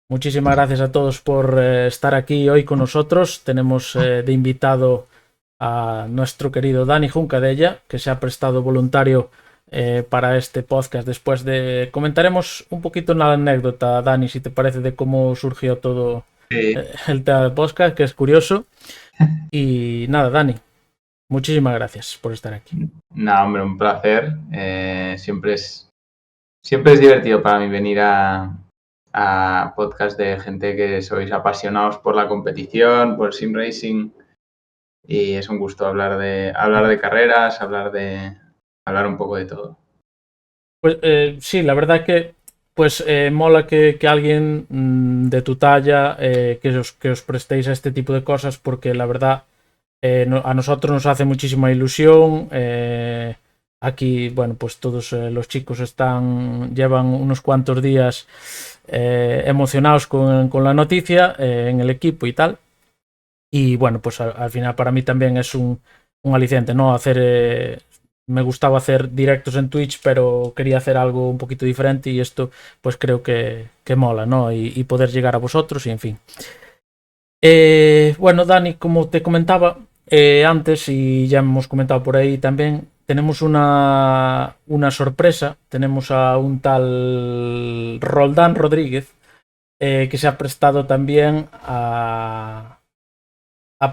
Muchísimas gracias a todos por estar aquí hoy con nosotros. Tenemos de invitado a nuestro querido Dani Juncadella, que se ha prestado voluntario para este podcast. Después de comentaremos un poquito una anécdota, Dani, si te parece, de cómo surgió todo Sí. el tema del podcast, que es curioso. Y nada, Dani, muchísimas gracias por estar aquí. Nada, hombre, un placer. Siempre es divertido para mí venir a podcast de gente que sois apasionados por la competición, por sim racing, y es un gusto hablar de carreras, hablar un poco de todo. Pues sí, la verdad que pues mola que alguien de tu talla que os prestéis a este tipo de cosas porque la verdad a nosotros nos hace muchísima ilusión. Aquí, bueno, pues todos los chicos llevan unos cuantos días emocionados con la noticia en el equipo y tal. Y bueno, pues al final para mí también es un aliciente, ¿no? Me gustaba hacer directos en Twitch, pero quería hacer algo un poquito diferente y esto pues creo que mola, ¿no? Y poder llegar a vosotros y en fin. Bueno, Dani, como te comentaba antes y ya hemos comentado por ahí también, tenemos una sorpresa. Tenemos a un tal Roldán Rodríguez que se ha prestado también a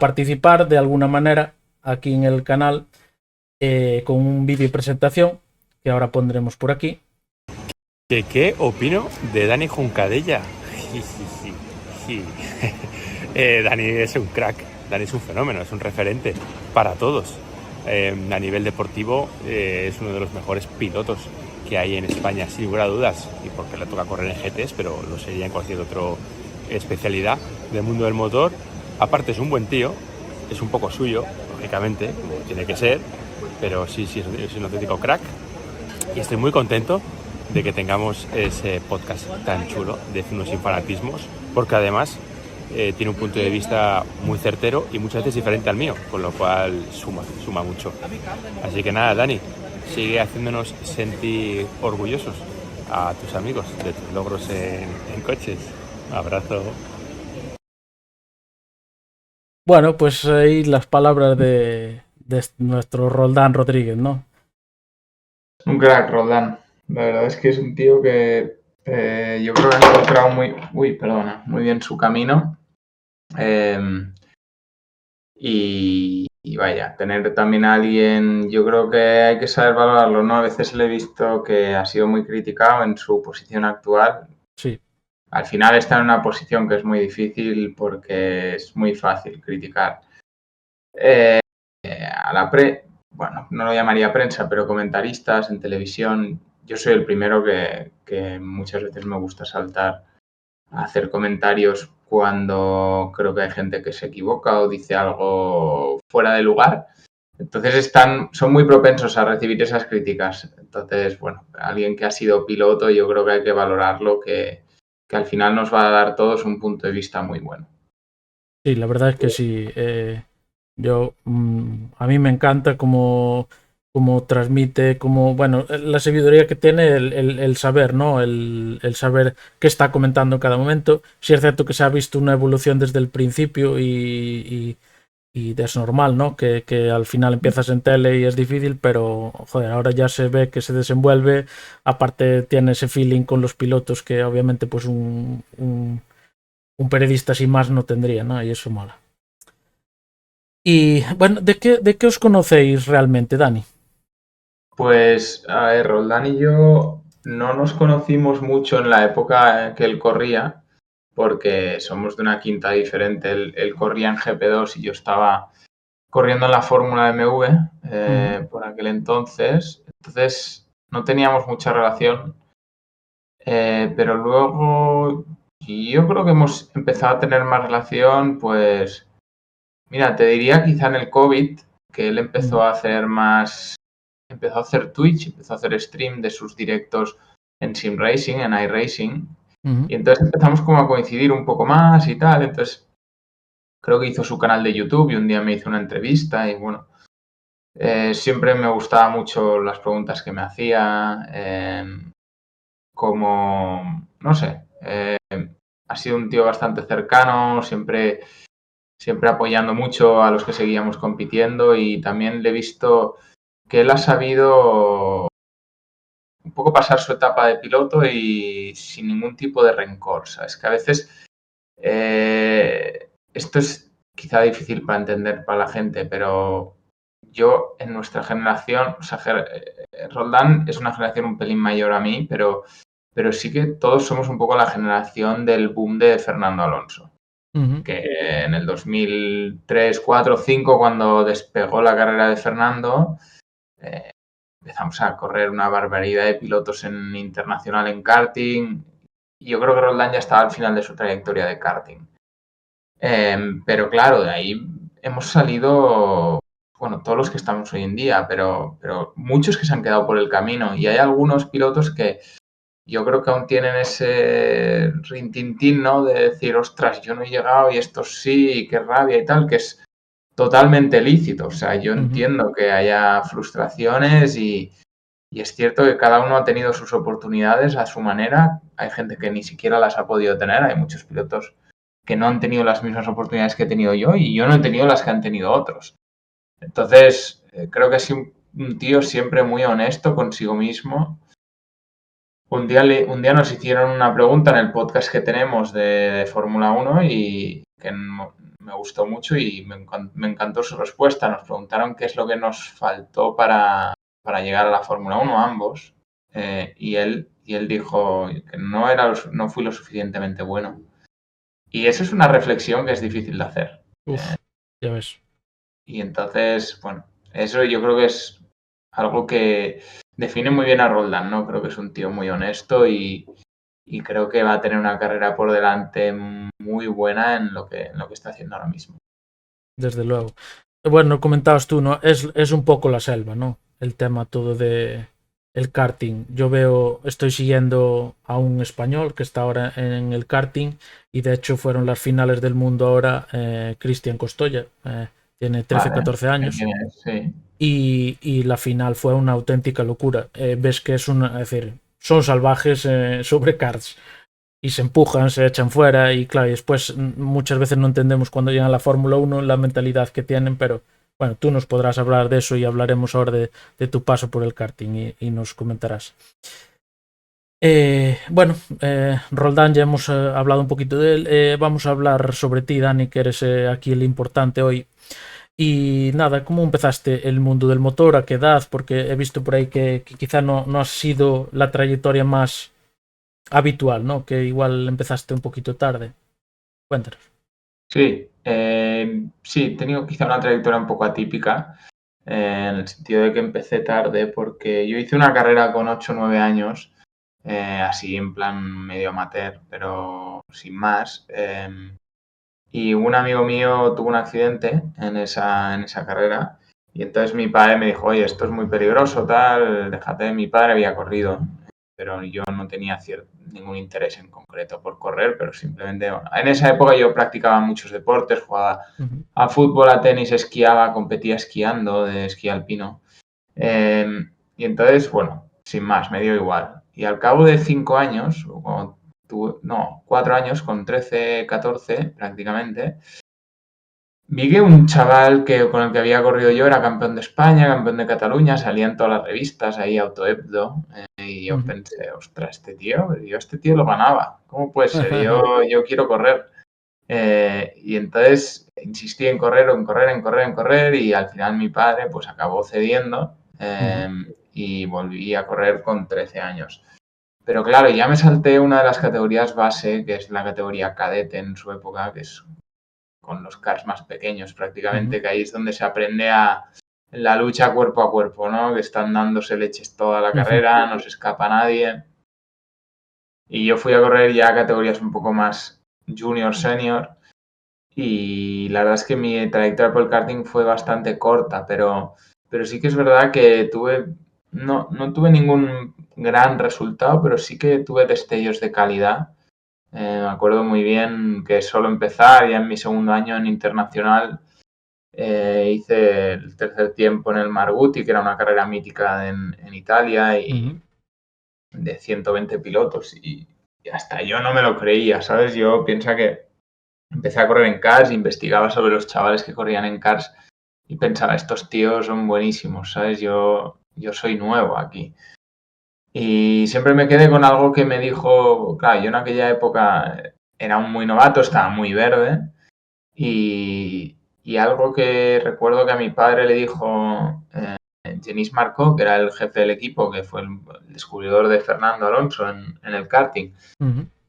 participar de alguna manera aquí en el canal con un vídeo presentación que ahora pondremos por aquí. ¿Qué opino de Dani Juncadella? Dani es un crack, Dani es un fenómeno, es un referente para todos. A nivel deportivo es uno de los mejores pilotos que hay en España, sin lugar a dudas, y porque le toca correr en GTs, pero lo sería en cualquier otra especialidad del mundo del motor. Aparte es un buen tío, es un poco suyo, lógicamente, como tiene que ser, pero sí es un auténtico crack. Y estoy muy contento de que tengamos ese podcast tan chulo de Zunos sin fanatismos, porque además tiene un punto de vista muy certero y muchas veces diferente al mío, con lo cual suma mucho. Así que nada, Dani, sigue haciéndonos sentir orgullosos a tus amigos de tus logros en coches. Un abrazo. Bueno, pues ahí las palabras de nuestro Roldán Rodríguez, ¿no? Un crack, Roldán. La verdad es que es un tío que yo creo que ha encontrado muy bien su camino. Eh, y vaya, tener también a alguien, yo creo que hay que saber valorarlo, ¿no? A veces le he visto que ha sido muy criticado en su posición actual. Sí. Al final está en una posición que es muy difícil porque es muy fácil criticar a bueno, no lo llamaría prensa, pero comentaristas en televisión. Yo soy el primero que muchas veces me gusta saltar a hacer comentarios cuando creo que hay gente que se equivoca o dice algo fuera de lugar. Entonces son muy propensos a recibir esas críticas. Entonces, bueno, alguien que ha sido piloto, yo creo que hay que valorarlo, que al final nos va a dar todos un punto de vista muy bueno. Sí, la verdad es que sí. A mí me encanta cómo transmite, bueno, la sabiduría que tiene el saber, ¿no? El saber qué está comentando en cada momento. Sí es cierto que se ha visto una evolución desde el principio y es normal, ¿no? Que al final empiezas en tele y es difícil, pero joder, ahora ya se ve que se desenvuelve. Aparte tiene ese feeling con los pilotos que obviamente pues un periodista sin más no tendría, ¿no? Y eso mola. Y bueno, ¿de qué os conocéis realmente, Dani? Pues, a ver, Roldán y yo no nos conocimos mucho en la época en que él corría, porque somos de una quinta diferente. Él corría en GP2 y yo estaba corriendo en la Fórmula MV Uh-huh. por aquel entonces. Entonces no teníamos mucha relación, pero luego yo creo que hemos empezado a tener más relación, pues, mira, te diría quizá en el COVID, que él Uh-huh. empezó a hacer Twitch, empezó a hacer stream de sus directos en Sim Racing, en iRacing, Uh-huh. y entonces empezamos como a coincidir un poco más y tal. Entonces creo que hizo su canal de YouTube y un día me hizo una entrevista y bueno, siempre me gustaban mucho las preguntas que me hacía, como, no sé, ha sido un tío bastante cercano, siempre apoyando mucho a los que seguíamos compitiendo, y también le he visto que él ha sabido un poco pasar su etapa de piloto y sin ningún tipo de rencor. ¿Sabes? Que a veces esto es quizá difícil para entender para la gente, pero yo en nuestra generación, o sea, Roldán es una generación un pelín mayor a mí, pero sí que todos somos un poco la generación del boom de Fernando Alonso. Que en el 2003, 4, 5, cuando despegó la carrera de Fernando, empezamos a correr una barbaridad de pilotos en internacional en karting. Y yo creo que Roldán ya estaba al final de su trayectoria de karting. Pero claro, de ahí hemos salido, bueno, todos los que estamos hoy en día, pero muchos que se han quedado por el camino. Y hay algunos pilotos que yo creo que aún tienen ese rintintín, ¿no? De decir, ostras, yo no he llegado y estos sí, qué rabia y tal, que es totalmente lícito. O sea, yo entiendo que haya frustraciones y es cierto que cada uno ha tenido sus oportunidades a su manera. Hay gente que ni siquiera las ha podido tener. Hay muchos pilotos que no han tenido las mismas oportunidades que he tenido yo y yo no he tenido las que han tenido otros. Entonces, creo que es un tío siempre muy honesto consigo mismo. Un día nos hicieron una pregunta en el podcast que tenemos de Fórmula 1 y que me gustó mucho y me encantó su respuesta. Nos preguntaron qué es lo que nos faltó para llegar a la Fórmula 1 ambos, y él dijo que no fui lo suficientemente bueno. Y eso es una reflexión que es difícil de hacer. Ya ves. Y entonces, bueno, eso yo creo que es algo que define muy bien a Roldán, ¿no? Creo que es un tío muy honesto y creo que va a tener una carrera por delante muy buena en lo que está haciendo ahora mismo. Desde luego. Bueno, comentabas tú, ¿no? Es un poco la selva, ¿no? El tema todo de el karting. Yo estoy siguiendo a un español que está ahora en el karting y de hecho fueron las finales del mundo ahora, Cristian Costoya. Tiene 13, 14 años. Sí. Y la final fue una auténtica locura. Ves que es decir, son salvajes sobre karts y se empujan, se echan fuera y claro, y después muchas veces no entendemos cuando llegan a la Fórmula 1 la mentalidad que tienen, pero bueno, tú nos podrás hablar de eso y hablaremos ahora de tu paso por el karting y nos comentarás. Roldán, ya hemos hablado un poquito de él. Vamos a hablar sobre ti, Dani, que eres aquí el importante hoy. Y nada, ¿cómo empezaste el mundo del motor? ¿A qué edad? Porque he visto por ahí que quizá no ha sido la trayectoria más habitual, ¿no? Que igual empezaste un poquito tarde. Cuéntanos. Sí, sí, he tenido quizá una trayectoria un poco atípica, en el sentido de que empecé tarde porque yo hice una carrera con 8 o 9 años, así en plan medio amateur, pero sin más. Y un amigo mío tuvo un accidente en esa carrera y entonces mi padre me dijo, oye, esto es muy peligroso, tal, déjate. Mi padre había corrido, pero yo no tenía ningún interés en concreto por correr, pero simplemente, bueno, en esa época yo practicaba muchos deportes, jugaba a fútbol, a tenis, esquiaba, competía esquiando, de esquí alpino. Y entonces, bueno, sin más, me dio igual. Y al cabo de 5 años, 4 años, con 13, 14 prácticamente, vi que un chaval con el que había corrido yo era campeón de España, campeón de Cataluña, salía en todas las revistas, ahí Autoebdo, y yo pensé, ostras, este tío lo ganaba, ¿cómo puede ser? Yo quiero correr. Y entonces insistí en correr y al final mi padre pues acabó cediendo, y volví a correr con 13 años. Pero claro, ya me salté una de las categorías base, que es la categoría cadete en su época, que es con los karts más pequeños prácticamente, que ahí es donde se aprende a la lucha cuerpo a cuerpo, ¿no? Que están dándose leches toda la carrera, no se escapa nadie. Y yo fui a correr ya a categorías un poco más junior, senior, y la verdad es que mi trayectoria por el karting fue bastante corta, pero sí que es verdad que no tuve ningún gran resultado, pero sí que tuve destellos de calidad. Me acuerdo muy bien que solo empezar, ya en mi segundo año en internacional, hice el tercer tiempo en el Marguti, que era una carrera mítica en Italia, y de 120 pilotos. Y y hasta yo no me lo creía, ¿sabes? Yo pienso que empecé a correr en karts, investigaba sobre los chavales que corrían en karts y pensaba, estos tíos son buenísimos, ¿sabes? Yo soy nuevo aquí. Y siempre me quedé con algo que me dijo, claro, yo en aquella época era un muy novato, estaba muy verde y algo que recuerdo que a mi padre le dijo Genís Marcó, que era el jefe del equipo, que fue el descubridor de Fernando Alonso en el karting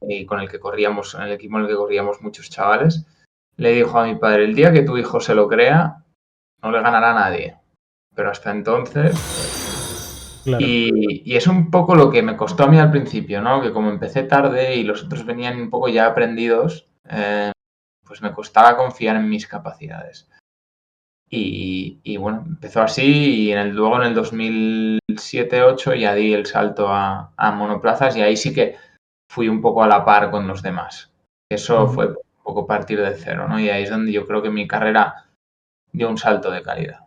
y con el que corríamos, en el equipo en el que corríamos muchos chavales, le dijo a mi padre, el día que tu hijo se lo crea, no le ganará a nadie. Pero hasta entonces... Claro. Y es un poco lo que me costó a mí al principio, ¿no? Que como empecé tarde y los otros venían un poco ya aprendidos, pues me costaba confiar en mis capacidades. Y bueno, empezó así y luego en el 2007-2008 ya di el salto a monoplazas y ahí sí que fui un poco a la par con los demás. Eso fue un poco partir de cero, ¿no? Y ahí es donde yo creo que mi carrera dio un salto de calidad.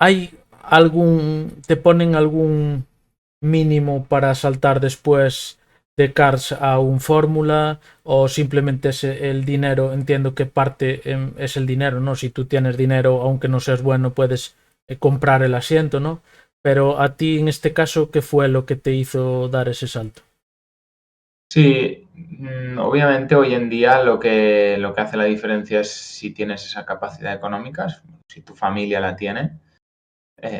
¿Hay te ponen algún mínimo para saltar después de Cars a un Fórmula o simplemente es el dinero? Entiendo que parte es el dinero, ¿no? Si tú tienes dinero, aunque no seas bueno, puedes comprar el asiento, ¿no? Pero a ti en este caso, ¿qué fue lo que te hizo dar ese salto? Sí, obviamente hoy en día lo que hace la diferencia es si tienes esa capacidad económica, si tu familia la tiene,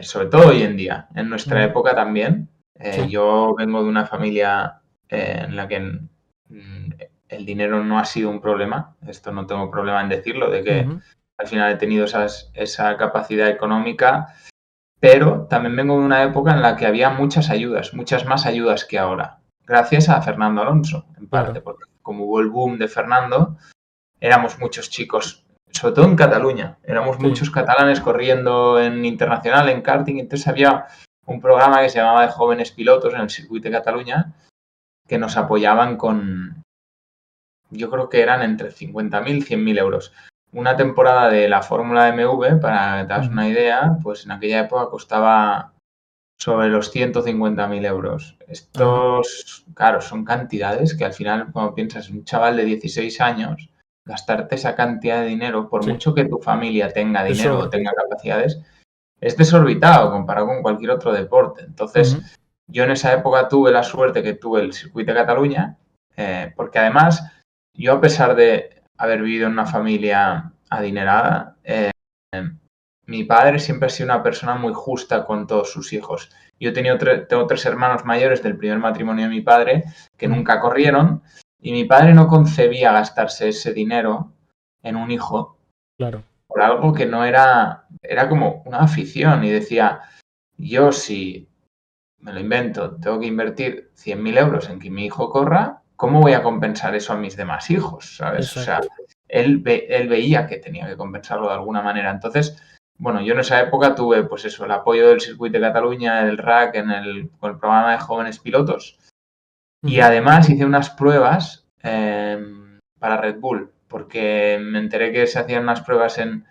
sobre todo hoy en día. En nuestra época también. Sí. Yo vengo de una familia en la que el dinero no ha sido un problema. Esto no tengo problema en decirlo, de que al final he tenido esa capacidad económica, pero también vengo de una época en la que había muchas ayudas, muchas más ayudas que ahora, gracias a Fernando Alonso, en parte, Claro. porque como hubo el boom de Fernando, éramos muchos chicos, sobre todo en Cataluña, éramos Sí. muchos catalanes corriendo en internacional, en karting, entonces había un programa que se llamaba de jóvenes pilotos en el circuito de Cataluña que nos apoyaban con, yo creo que eran entre 50.000 y 100.000 euros. Una temporada de la Fórmula MV, para que te hagas una idea, pues en aquella época costaba sobre los 150.000 euros. Estos, claro, son cantidades que al final, cuando piensas un chaval de 16 años, gastarte esa cantidad de dinero, por Sí. mucho que tu familia tenga Te dinero o sobra. tenga capacidades, es desorbitado comparado con cualquier otro deporte. Entonces, yo en esa época tuve la suerte que tuve el circuito de Cataluña, porque además, yo a pesar de haber vivido en una familia adinerada, mi padre siempre ha sido una persona muy justa con todos sus hijos. Yo tengo 3 hermanos mayores del primer matrimonio de mi padre que nunca corrieron y mi padre no concebía gastarse ese dinero en un hijo Claro. por algo que no era como una afición y decía, yo si me lo invento, tengo que invertir 100.000 euros en que mi hijo corra, ¿cómo voy a compensar eso a mis demás hijos? ¿Sabes? O sea, Exacto. él veía que tenía que compensarlo de alguna manera. Entonces, bueno, yo en esa época tuve, pues eso, el apoyo del Circuito de Cataluña, el RAC, con el programa de jóvenes pilotos. Y además hice unas pruebas para Red Bull, porque me enteré que se hacían unas pruebas en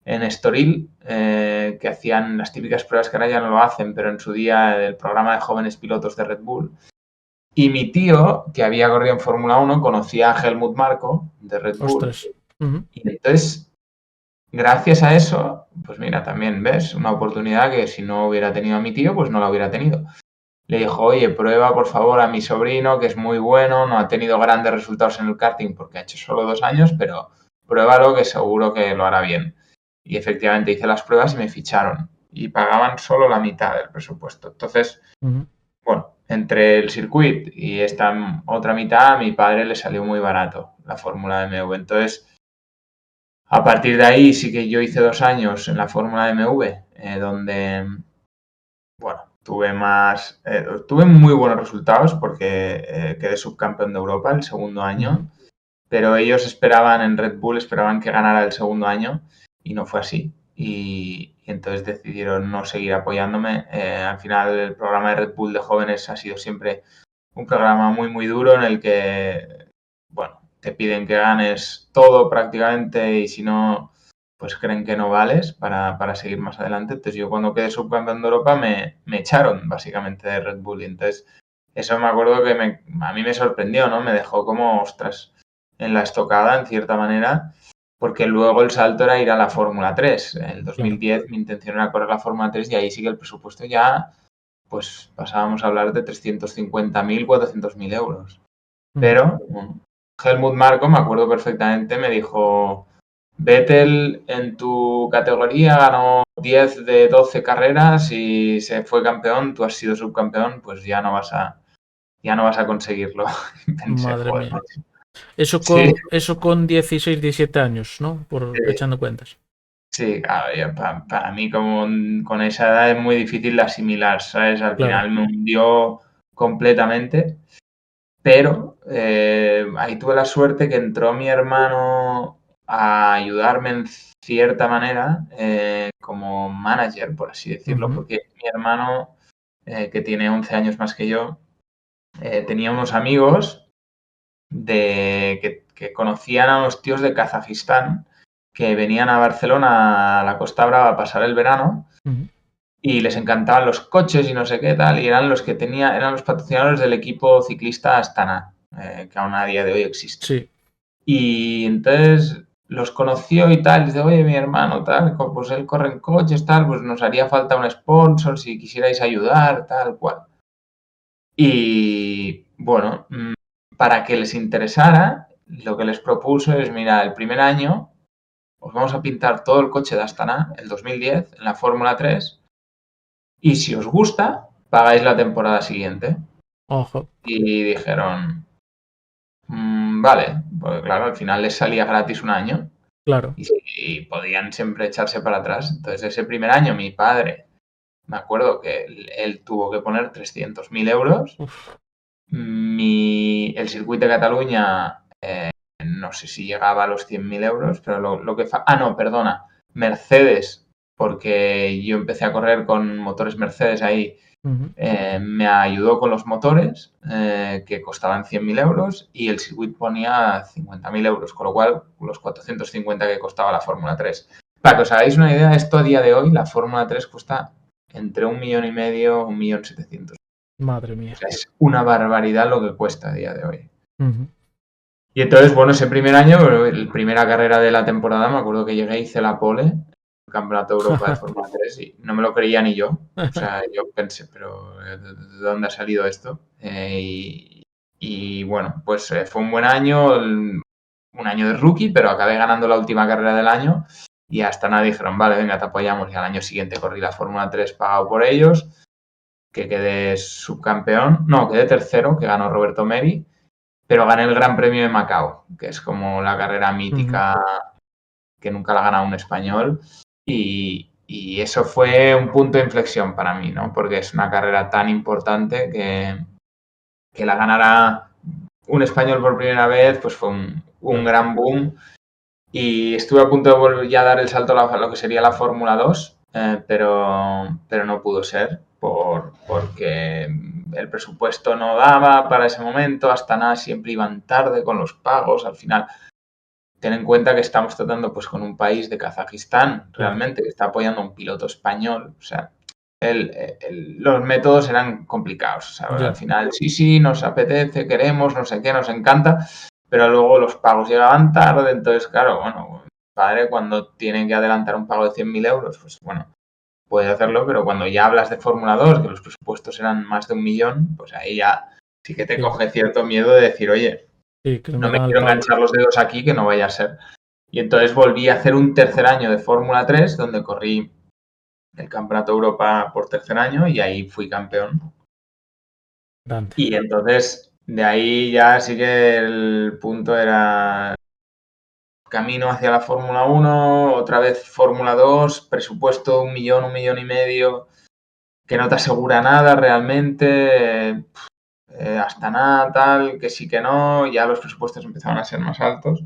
Estoril, que hacían las típicas pruebas que ahora ya no lo hacen, pero en su día el programa de jóvenes pilotos de Red Bull. Y mi tío, que había corrido en Fórmula 1, conocía a Helmut Marko de Red Bull. Ostras. Y entonces, gracias a eso, pues mira, también ves una oportunidad que si no hubiera tenido a mi tío, pues no la hubiera tenido. Le dijo, oye, prueba por favor a mi sobrino, que es muy bueno, no ha tenido grandes resultados en el karting porque ha hecho solo 2 años, pero pruébalo que seguro que lo hará bien. Y efectivamente hice las pruebas y me ficharon. Y pagaban solo la mitad del presupuesto. Entonces, bueno, entre el circuito y esta otra mitad, a mi padre le salió muy barato la Fórmula MV. Entonces, a partir de ahí sí que yo hice 2 años en la Fórmula MV, donde, bueno, tuve muy buenos resultados porque quedé subcampeón de Europa el segundo año, pero ellos en Red Bull esperaban que ganara el segundo año y no fue así. Y entonces decidieron no seguir apoyándome. Al final el programa de Red Bull de jóvenes ha sido siempre un programa muy, muy duro en el que, bueno, te piden que ganes todo prácticamente y si no, pues creen que no vales para seguir más adelante. Entonces yo cuando quedé subcampeón de Europa me echaron básicamente de Red Bull y entonces eso me acuerdo que a mí me sorprendió, ¿no? Me dejó como, ostras, en la estocada en cierta manera, porque luego el salto era ir a la Fórmula 3. En el 2010 mi intención era correr la Fórmula 3 y ahí sí que el presupuesto ya, pues pasábamos a hablar de 350.000, 400.000 euros. Pero Helmut Marko, me acuerdo perfectamente, me dijo, Vettel en tu categoría ganó 10 de 12 carreras y se fue campeón, tú has sido subcampeón, pues ya no vas a conseguirlo. Y pensé, Madre joder, mía. macho. Eso con 16, 17 años, ¿no? Echando cuentas. Sí, claro, para mí como con esa edad es muy difícil de asimilar, ¿sabes? Al Claro. final me hundió completamente, pero ahí tuve la suerte que entró mi hermano a ayudarme en cierta manera como manager, por así decirlo, porque mi hermano, que tiene 11 años más que yo, tenía unos amigos que conocían a unos tíos de Kazajistán que venían a Barcelona, a la Costa Brava, a pasar el verano y les encantaban los coches y no sé qué tal, y eran los que eran los patrocinadores del equipo ciclista Astana, que aún a día de hoy existe. Sí. Y entonces los conoció y tal, y dice, oye, mi hermano, tal, pues él corre en coches, tal, pues nos haría falta un sponsor si quisierais ayudar, tal cual. Y bueno, para que les interesara, lo que les propuso es, mira, el primer año os vamos a pintar todo el coche de Astana, el 2010, en la Fórmula 3, y si os gusta, pagáis la temporada siguiente. Ojo. Y dijeron, vale, porque claro, al final les salía gratis un año. Claro. Y podían siempre echarse para atrás. Entonces, ese primer año, mi padre, me acuerdo que él tuvo que poner 300.000 euros. El circuito de Cataluña, no sé si llegaba a los 100.000 euros, pero lo que... no, perdona, Mercedes, porque yo empecé a correr con motores Mercedes ahí, me ayudó con los motores, que costaban 100.000 euros, y el circuito ponía 50.000 euros, con lo cual los 450 que costaba la Fórmula 3. Para que os hagáis una idea, esto a día de hoy, la Fórmula 3 cuesta entre 1,5 millones, 1.700.000. Madre mía. O sea, es una barbaridad lo que cuesta a día de hoy. Y entonces, bueno, ese primer año, la primera carrera de la temporada, me acuerdo que llegué y hice la pole, el Campeonato de Europa de Fórmula 3, y no me lo creía ni yo. O sea, yo pensé, pero ¿de dónde ha salido esto? Y bueno, pues fue un buen año, un año de rookie, pero acabé ganando la última carrera del año y hasta nada dijeron, vale, venga, te apoyamos. Y al año siguiente corrí la Fórmula 3 pagado por ellos, que quedé subcampeón, no, quedé tercero, que ganó Roberto Meri, pero gané el Gran Premio de Macao, que es como la carrera mítica que nunca la ha ganado un español, y eso fue un punto de inflexión para mí, ¿no? Porque es una carrera tan importante que la ganara un español por primera vez, pues fue un gran boom. Y estuve a punto de volver ya a dar el salto a lo que sería la Fórmula 2, pero no pudo ser porque el presupuesto no daba para ese momento, hasta nada siempre iban tarde con los pagos, al final ten en cuenta que estamos tratando pues con un país de Kazajistán realmente que está apoyando a un piloto español, o sea, los métodos eran complicados, o sea, al final sí, nos apetece, queremos, no sé qué, nos encanta, pero luego los pagos llegaban tarde, entonces claro, bueno, mi padre cuando tiene que adelantar un pago de 100.000 euros, pues bueno, puede hacerlo, pero cuando ya hablas de Fórmula 2, que los presupuestos eran más de 1 millón, pues ahí ya sí que te coge cierto miedo de decir, oye, no me quiero enganchar los dedos aquí, que no vaya a ser. Y entonces volví a hacer un tercer año de Fórmula 3, donde corrí el Campeonato de Europa por tercer año y ahí fui campeón. Grande. Y entonces de ahí ya sí que el punto era camino hacia la Fórmula 1, otra vez Fórmula 2, presupuesto 1 millón, 1,5 millones, que no te asegura nada realmente, hasta nada, tal, que sí que no, ya los presupuestos empezaban a ser más altos.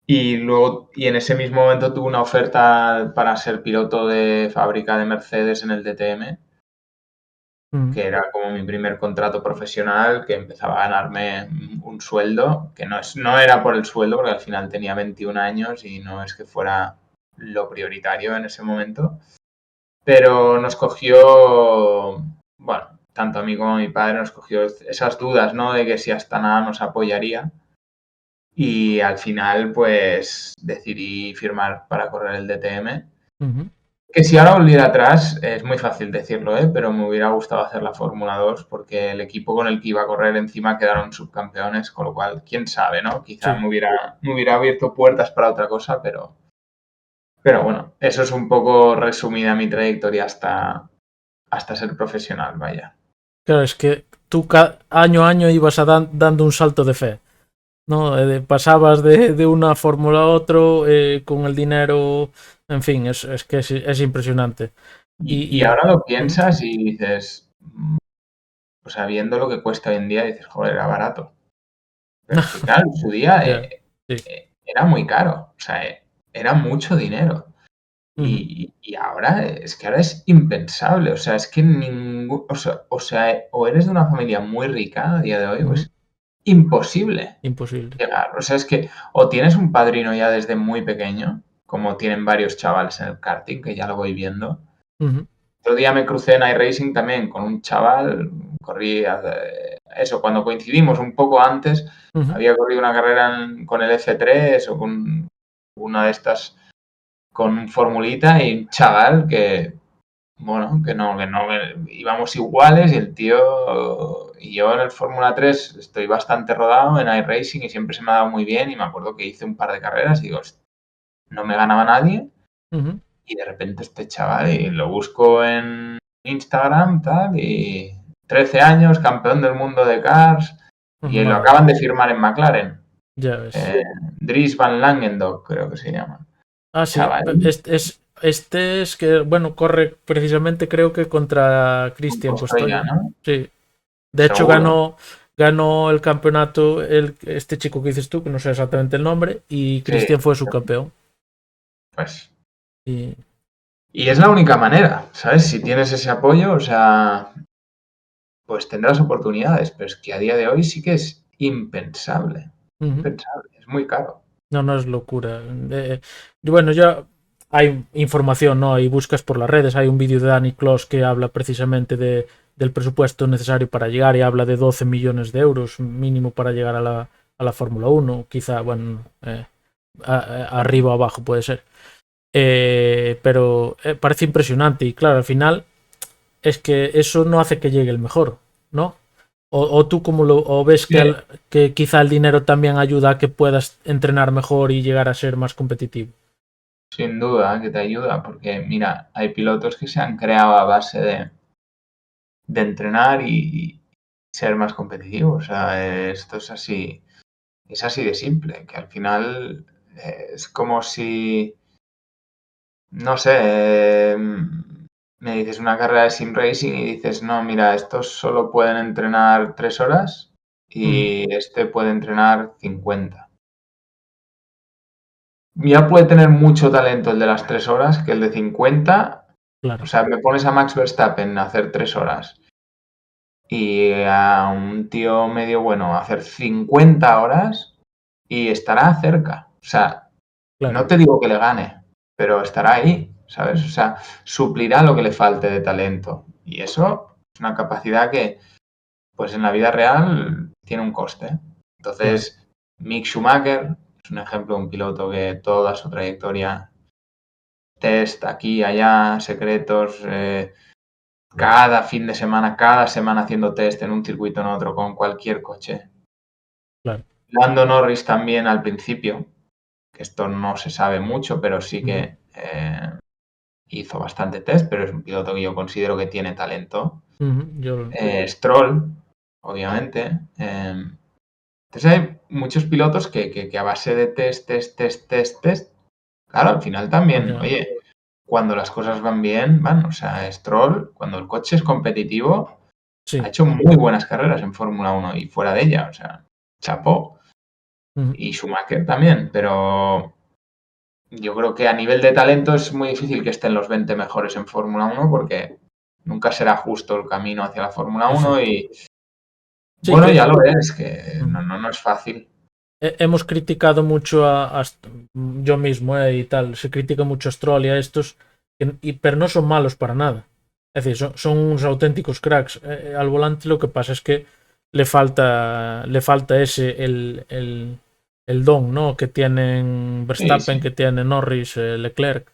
Y luego, en ese mismo momento tuve una oferta para ser piloto de fábrica de Mercedes en el DTM, que era como mi primer contrato profesional, que empezaba a ganarme un sueldo, que no era por el sueldo, porque al final tenía 21 años y no es que fuera lo prioritario en ese momento. Pero nos cogió, bueno, tanto a mí como a mi padre nos cogió esas dudas, ¿no? De que si Astana nos apoyaría. Y al final, pues, decidí firmar para correr el DTM. Ujú. Que si ahora volviera atrás, es muy fácil decirlo, pero me hubiera gustado hacer la Fórmula 2 porque el equipo con el que iba a correr encima quedaron subcampeones, con lo cual, quién sabe, ¿no? Quizá Sí. me hubiera abierto puertas para otra cosa, pero bueno, eso es un poco resumida mi trayectoria hasta ser profesional, vaya. Claro, es que tú año a año ibas dando un salto de fe, ¿no? Pasabas de una fórmula a otro con el dinero, en fin, es que es impresionante. Y ahora lo Ujú. piensas y dices, o sea, viendo lo que cuesta hoy en día, dices, joder, era barato. Pero es que, claro, en su día Ya, sí. era muy caro, o sea, era mucho dinero. Ujú, Y ahora es que ahora es impensable, o sea, es que o eres de una familia muy rica a día de hoy, o ujú. es imposible Imposible. llegar. O sea, es que o tienes un padrino ya desde muy pequeño, como tienen varios chavales en el karting, que ya lo voy viendo. Ujú, Otro día me crucé en iRacing también con un chaval, corrí eso, cuando coincidimos un poco antes, ujú. había corrido una carrera con el F3 o con una de estas, con un formulita y un chaval que, bueno, que íbamos iguales y el tío y yo en el Fórmula 3 estoy bastante rodado en iRacing y siempre se me ha dado muy bien y me acuerdo que hice un par de carreras y digo, no me ganaba nadie Ujú. y de repente este chaval y lo busco en Instagram tal y 13 años, campeón del mundo de cars y lo Madre, acaban de firmar en McLaren. ya ves. Eh, Dries Van Langendonk creo que se llama. Ah, sí. Chaval, Este es que, bueno, corre precisamente creo que contra Cristian Costoya, Costoya. ¿no? Sí. De hecho, Seguro. ganó el campeonato este chico que dices tú, que no sé exactamente el nombre, y Sí, Cristian fue su campeón. pues. Y, Y es la única manera, ¿sabes? Si tienes ese apoyo, o sea, pues tendrás oportunidades, pero es que a día de hoy sí que es impensable. ujú. Impensable, es muy caro. No, no es locura. Y bueno, ya hay información, ¿no? Hay buscas por las redes. Hay un vídeo de Danny Close que habla precisamente del presupuesto necesario para llegar y habla de 12 millones de euros mínimo para llegar a la Fórmula 1. Quizá, bueno, arriba o abajo puede ser. Pero parece impresionante y claro, al final es que eso no hace que llegue el mejor, ¿no? O tú como o ves Sí, que quizá el dinero también ayuda a que puedas entrenar mejor y llegar a ser más competitivo. sin duda que te ayuda, porque mira, hay pilotos que se han creado a base de entrenar y ser más competitivos. O sea, esto es así de simple, que al final es como si, no sé, me dices una carrera de sim racing y dices, no, mira, estos solo pueden entrenar 3 horas Ujú, y este puede entrenar 50. Ya puede tener mucho talento el de las 3 horas que el de 50. O claro, sea, me pones a Max Verstappen a hacer 3 horas y a un tío medio bueno a hacer 50 horas y estará cerca. O sea, claro. no te digo que le gane, pero estará ahí, ¿sabes? O sea, suplirá lo que le falte de talento. Y eso es una capacidad que, pues en la vida real, tiene un coste. Claro. Entonces, Mick Schumacher es un ejemplo de un piloto que toda su trayectoria, test aquí, allá, secretos, cada fin de semana, cada semana haciendo test en un circuito en otro con cualquier coche. Claro. Lando Norris también al principio, que esto no se sabe mucho, pero sí Ujú, que hizo bastante test, pero es un piloto que yo considero que tiene talento. ujú, yo, Stroll, obviamente. Entonces hay muchos pilotos que a base de test, claro, al final también, ya, oye, cuando las cosas van bien, van. O sea, Stroll, cuando el coche es competitivo, ha sí. hecho muy buenas carreras en Fórmula 1 y fuera de ella, o sea, chapó. Ujú, Y Schumacher también, pero yo creo que a nivel de talento es muy difícil que estén los 20 mejores en Fórmula 1 porque nunca será justo el camino hacia la Fórmula 1 exacto. y Sí bueno, que. ya lo ves, que Ujú. no es fácil. hemos criticado mucho yo mismo y tal, se critica mucho a Stroll y a estos, pero no son malos para nada. Es decir, son unos auténticos cracks. Al volante lo que pasa es que le falta ese, el don, ¿no? Que tienen Sí, Verstappen, sí. que tiene Norris, Leclerc,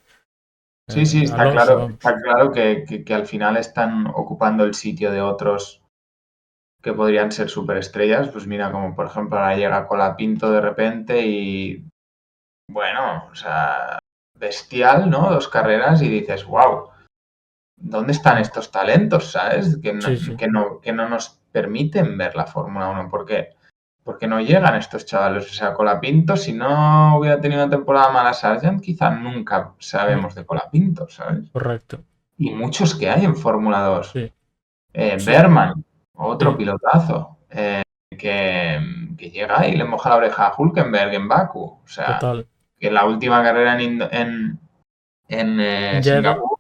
Sí, sí, Alonso, vamos. está claro que al final están ocupando el sitio de otros que podrían ser superestrellas. Pues mira, como por ejemplo ahora llega Colapinto de repente y bueno, o sea, bestial, ¿no? 2 carreras y dices, wow, ¿dónde están estos talentos, sabes? Sí, sí, Que no nos permiten ver la Fórmula 1. Porque no llegan estos chavales. O sea, Colapinto, si no hubiera tenido una temporada mala Sargent, quizá nunca sabemos de Colapinto, ¿sabes? correcto. Y muchos que hay en Fórmula 2. Sí, sí, Berman, otro sí, pilotazo, que llega y le moja la oreja a Hülkenberg en Baku. O sea, total. que en la última carrera Jeddah, Singapur,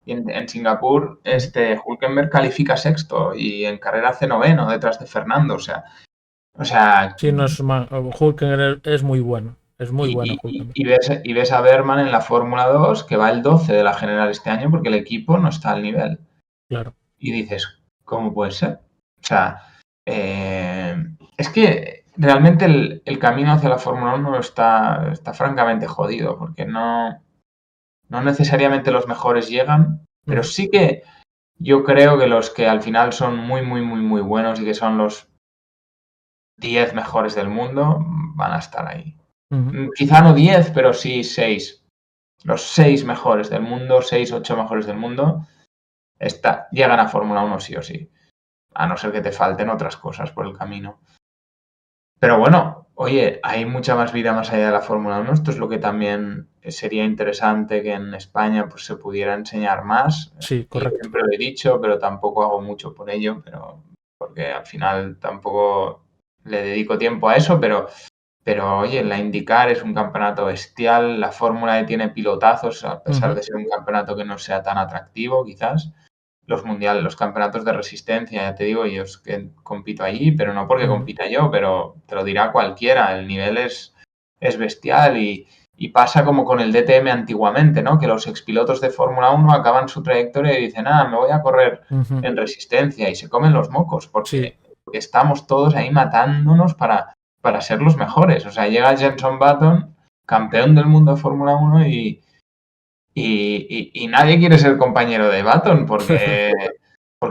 sí. en Singapur, Ujú. Hülkenberg califica sexto y en carrera hace noveno detrás de Fernando. O sea, Sí, no es Hulkenberg es muy bueno. Es muy bueno Hulkenberg. y ves a Berman en la Fórmula 2 que va el 12 de la general este año porque el equipo no está al nivel. Claro. Y dices, ¿cómo puede ser? O sea, eh, es que realmente el camino hacia la Fórmula 1 está francamente jodido, porque no necesariamente los mejores llegan, pero Ujú, sí que yo creo que los que al final son muy, muy, muy, muy buenos y que son los 10 mejores del mundo van a estar ahí. ujú. Quizá no 10, pero sí 6. Los 6 mejores del mundo, 6 8 mejores del mundo, llegan a Fórmula 1 sí o sí. A no ser que te falten otras cosas por el camino. Pero bueno, oye, hay mucha más vida más allá de la Fórmula 1. Esto es lo que también sería interesante que en España pues, se pudiera enseñar más. Sí, Y yo correcto. siempre lo he dicho, pero tampoco hago mucho por ello, pero porque al final tampoco le dedico tiempo a eso, pero oye, la IndyCar es un campeonato bestial, la Fórmula E tiene pilotazos, a pesar Ujú, de ser un campeonato que no sea tan atractivo, quizás los mundiales, los campeonatos de resistencia, ya te digo, yo es que compito allí, pero no porque ujú, compita yo, pero te lo dirá cualquiera, el nivel es bestial y pasa como con el DTM antiguamente, ¿no? Que los expilotos de Fórmula 1 acaban su trayectoria y dicen, me voy a correr ujú. en resistencia y se comen los mocos Sí, porque estamos todos ahí matándonos para ser los mejores. O sea, llega Jenson Button, campeón del mundo de Fórmula 1 y nadie quiere ser compañero de Button porque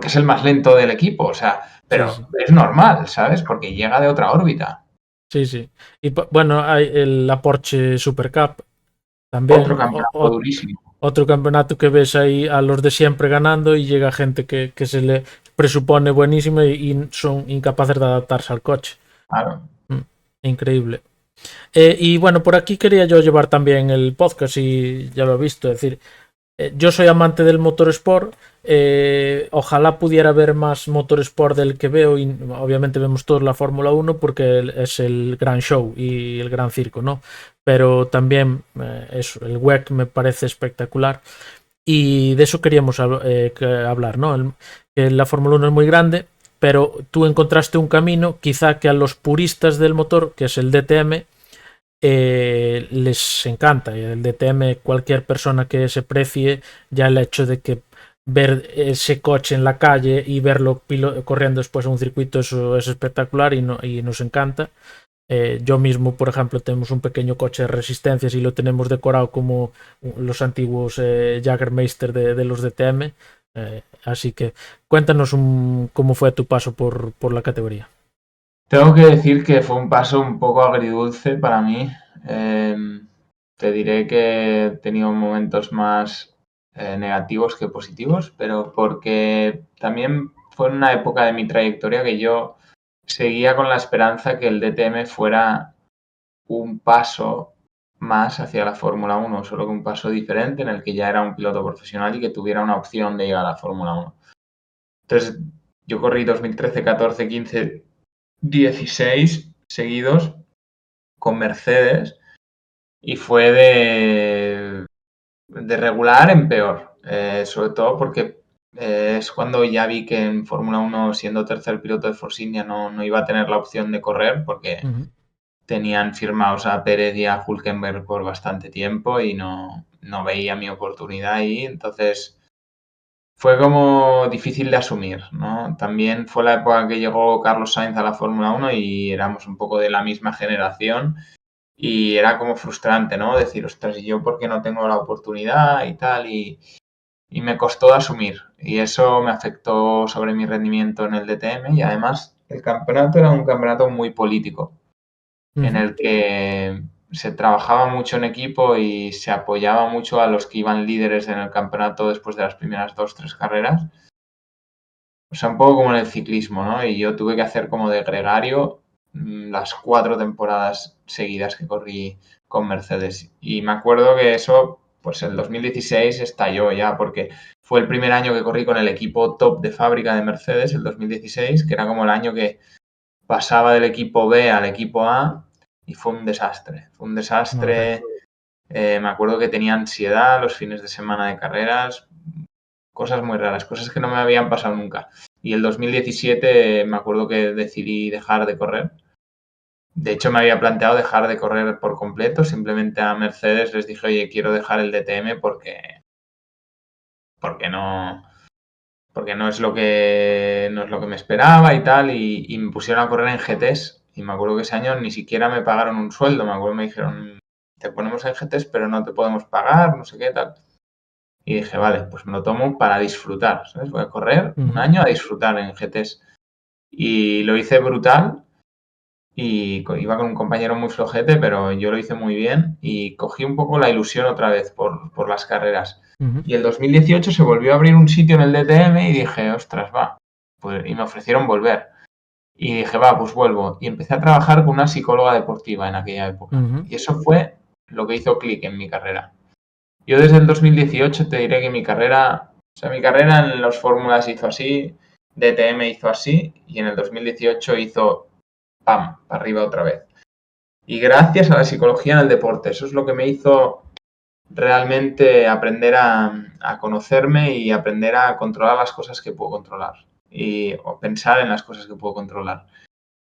es el más lento del equipo, o sea, sí, pero sí. es normal, ¿sabes? Porque llega de otra órbita. Sí, sí. Y bueno, hay la Porsche Super Cup Otro también. campeonato durísimo, Otro campeonato que ves ahí a los de siempre ganando y llega gente que se le presupone buenísima y son incapaces de adaptarse al coche. claro. Mm, Increíble. Y bueno, por aquí quería yo llevar también el podcast y ya lo he visto, es decir, yo soy amante del motorsport. Ojalá pudiera ver más motorsport del que veo y obviamente vemos todos la Fórmula 1 porque es el gran show y el gran circo, ¿no? Pero también el WEC me parece espectacular y de eso queríamos hablar, ¿no? Que la Fórmula 1 es muy grande, pero tú encontraste un camino quizá que a los puristas del motor, que es el DTM, les encanta. El DTM, cualquier persona que se precie, ya el hecho de que ver ese coche en la calle y verlo corriendo después en un circuito, eso es espectacular y nos encanta. Yo mismo, por ejemplo, tenemos un pequeño coche de resistencias y lo tenemos decorado como los antiguos Jagermeister de los DTM. Así que cuéntanos cómo fue tu paso por la categoría. Tengo que decir que fue un paso un poco agridulce para mí. Eh, Te diré que he tenido momentos más negativos que positivos, pero porque también fue en una época de mi trayectoria que yo seguía con la esperanza que el DTM fuera un paso más hacia la Fórmula 1, solo que un paso diferente en el que ya era un piloto profesional y que tuviera una opción de llegar a la Fórmula 1. Entonces, yo corrí 2013, 14, 15, 16 seguidos con Mercedes y fue de regular en peor, sobre todo porque Es cuando ya vi que en Fórmula 1, siendo tercer piloto de Force India, no iba a tener la opción de correr porque tenían firmados a Pérez y a Hülkenberg por bastante tiempo y no veía mi oportunidad ahí. Entonces fue como difícil de asumir, ¿no? También fue la época que llegó Carlos Sainz a la Fórmula 1 y éramos un poco de la misma generación y era como frustrante, ¿no? Decir, ostras, ¿y yo por qué no tengo la oportunidad y tal? Y me costó de asumir y eso me afectó sobre mi rendimiento en el DTM y además el campeonato era un campeonato muy político en el que se trabajaba mucho en equipo y se apoyaba mucho a los que iban líderes en el campeonato después de las primeras 2-3 carreras. O sea, un poco como en el ciclismo, ¿no? Y yo tuve que hacer como de gregario las 4 temporadas seguidas que corrí con Mercedes. Y me acuerdo que eso, pues el 2016 estalló ya, porque fue el primer año que corrí con el equipo top de fábrica de Mercedes, el 2016, que era como el año que pasaba del equipo B al equipo A y fue un desastre. Fue un desastre. Me acuerdo que tenía ansiedad los fines de semana de carreras, cosas muy raras, cosas que no me habían pasado nunca. Y el 2017 me acuerdo que decidí dejar de correr. De hecho, me había planteado dejar de correr por completo. Simplemente a Mercedes les dije, oye, quiero dejar el DTM porque no es lo que me esperaba y tal. Y me pusieron a correr en GTs. Y me acuerdo que ese año ni siquiera me pagaron un sueldo. Me acuerdo que me dijeron, te ponemos en GTs, pero no te podemos pagar, no sé qué tal. Y dije, vale, pues me lo tomo para disfrutar, ¿sabes? Voy a correr un año a disfrutar en GTs. Y lo hice brutal y iba con un compañero muy flojete, pero yo lo hice muy bien y cogí un poco la ilusión otra vez por las carreras. Y el 2018 se volvió a abrir un sitio en el DTM y dije, ostras, va. Pues, y me ofrecieron volver. Y dije, va, pues vuelvo. Y empecé a trabajar con una psicóloga deportiva en aquella época. Y eso fue lo que hizo clic en mi carrera. Yo desde el 2018 te diré que mi carrera en las fórmulas hizo así, DTM hizo así y en el 2018 hizo pam, para arriba otra vez. Y gracias a la psicología en el deporte, eso es lo que me hizo realmente aprender a conocerme y aprender a controlar las cosas que puedo controlar o pensar en las cosas que puedo controlar.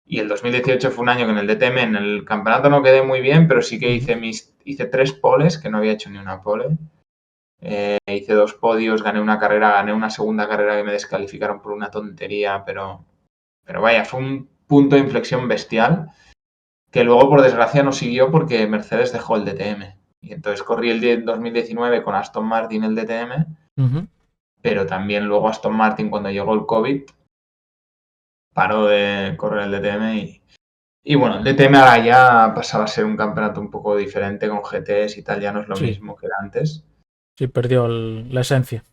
Y el 2018 fue un año que en el DTM, en el campeonato no quedé muy bien, pero sí que hice 3 poles, que no había hecho ni una pole. Hice 2 podios, gané una carrera, gané una segunda carrera que me descalificaron por una tontería, pero vaya, fue un punto de inflexión bestial que luego por desgracia no siguió porque Mercedes dejó el DTM. Y entonces corrí el 2019 con Aston Martin el DTM, pero también luego Aston Martin cuando llegó el COVID paró de correr el DTM y bueno, el DTM ahora ya pasaba a ser un campeonato un poco diferente con GTs y tal, ya no es lo mismo que era antes. Sí, perdió la esencia.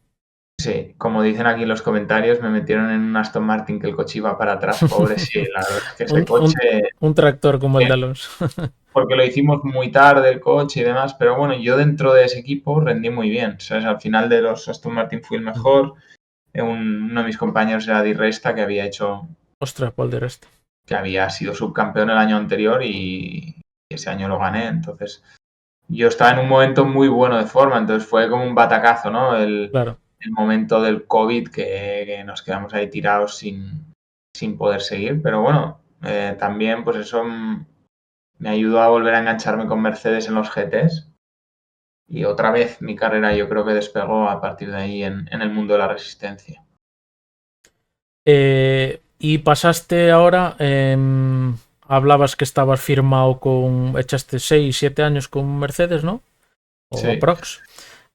Sí, como dicen aquí en los comentarios, me metieron en un Aston Martin que el coche iba para atrás, pobre. Sí, la verdad es que ese coche... Un tractor como el de Alonso. Porque lo hicimos muy tarde el coche y demás, pero bueno, yo dentro de ese equipo rendí muy bien. ¿Sabes? Al final de los Aston Martin fui el mejor. Uno de mis compañeros era Di Resta, que había hecho... Ostras, Paul Di Resta. Que había sido subcampeón el año anterior y ese año lo gané. Entonces, yo estaba en un momento muy bueno de forma, entonces fue como un batacazo, ¿no? Claro. El momento del COVID que nos quedamos ahí tirados sin poder seguir. Pero bueno, también pues eso me ayudó a volver a engancharme con Mercedes en los GTs. Y otra vez mi carrera yo creo que despegó a partir de ahí en el mundo de la resistencia. Y pasaste ahora, hablabas que estabas firmado echaste 6, 7 años con Mercedes, ¿no? O Sí. Prox.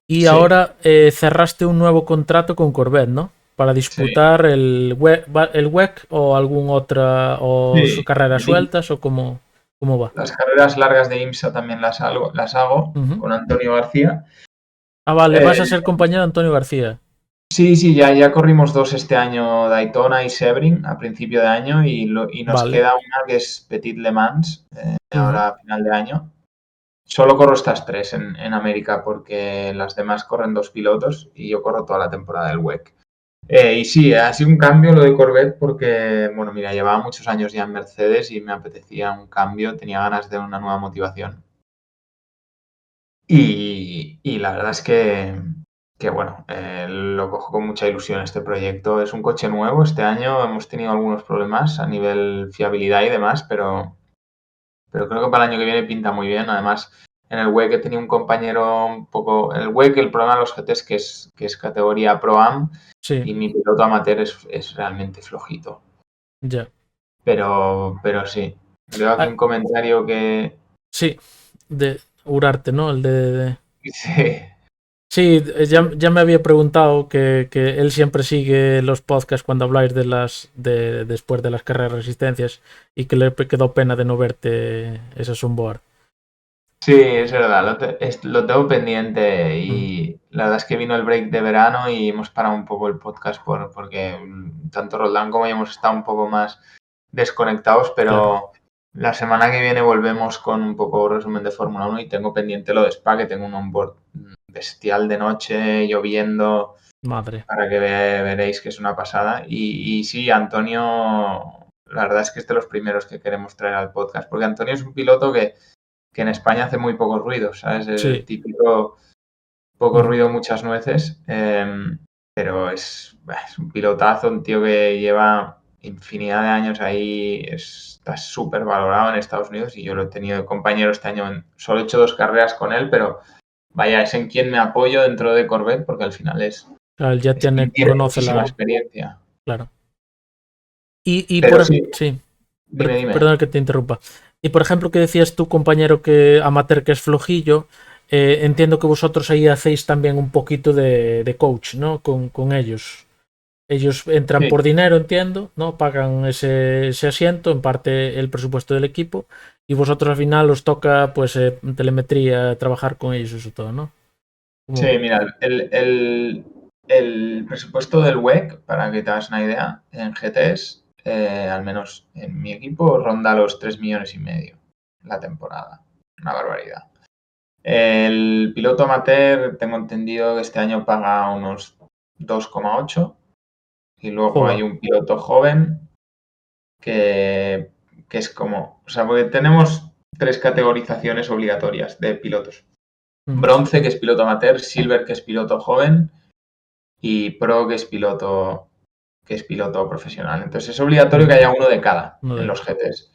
Y Sí. ahora cerraste un nuevo contrato con Corvette, ¿no? Para disputar el WEC o alguna otra, o carreras sueltas, o cómo va. Las carreras largas de IMSA también las hago con Antonio García. Ah, vale, vas a ser compañero de Antonio García. Sí, ya corrimos 2 este año, Daytona y Sebring a principio de año y nos queda una que es Petit Le Mans, ahora a final de año. Solo corro estas 3 en América porque las demás corren 2 pilotos y yo corro toda la temporada del WEC. Y sí, ha sido un cambio lo de Corvette porque, bueno, mira, llevaba muchos años ya en Mercedes y me apetecía un cambio, tenía ganas de una nueva motivación. Y la verdad es que que bueno, lo cojo con mucha ilusión este proyecto. Es un coche nuevo este año, hemos tenido algunos problemas a nivel fiabilidad y demás, pero creo que para el año que viene pinta muy bien. Además, en el WEC he tenido un compañero un poco... En el WEC el problema de los GT es que es categoría Pro-Am Sí, y mi piloto amateur es realmente flojito. ya. Pero sí. Veo aquí un comentario que... Sí, de Urarte, ¿no? El de... Sí, Sí, ya me había preguntado que él siempre sigue los podcasts cuando habláis después de las carreras de resistencias y que le quedó pena de no verte ese onboard. sí, es verdad, lo tengo pendiente y la verdad es que vino el break de verano y hemos parado un poco el podcast porque tanto Roldán como yo hemos estado un poco más desconectados, pero la semana que viene volvemos con un poco resumen de Fórmula 1 y tengo pendiente lo de Spa, que tengo un onboard bestial de noche, lloviendo, Madre. para que veréis que es una pasada. Y sí, Antonio, la verdad es que es de los primeros que queremos traer al podcast, porque Antonio es un piloto que en España hace muy poco ruido, ¿sabes? Es el Sí. típico poco ruido, muchas nueces, pero es un pilotazo, un tío que lleva infinidad de años ahí, está súper valorado en Estados Unidos y yo lo he tenido de compañero este año, solo he hecho 2 carreras con él, pero vaya, es en quien me apoyo dentro de Corvette porque al final Claro, él ya tiene conoce muchísima la... experiencia. Claro. Y Pero por... sí, Sí, dime. perdona que te interrumpa. Y por ejemplo, que decías tu compañero que amateur que es flojillo, entiendo que vosotros ahí hacéis también un poquito de coach, ¿no? Con ellos. Ellos entran Sí. por dinero, entiendo, ¿no? Pagan ese asiento, en parte el presupuesto del equipo, y vosotros al final os toca, pues, telemetría, trabajar con ellos, eso todo, ¿no? Sí, Como... mira, el presupuesto del WEC, para que te hagas una idea, en GTs, al menos en mi equipo, ronda los 3,5 millones la temporada. Una barbaridad. El piloto amateur, tengo entendido que este año paga unos 2,8 y luego hay Joder. un piloto joven que es como, o sea, porque tenemos 3 categorizaciones obligatorias de pilotos. Bronce, que es piloto amateur, Silver, que es piloto joven, y Pro, que es piloto profesional. Entonces es obligatorio que haya uno de cada en los GTs.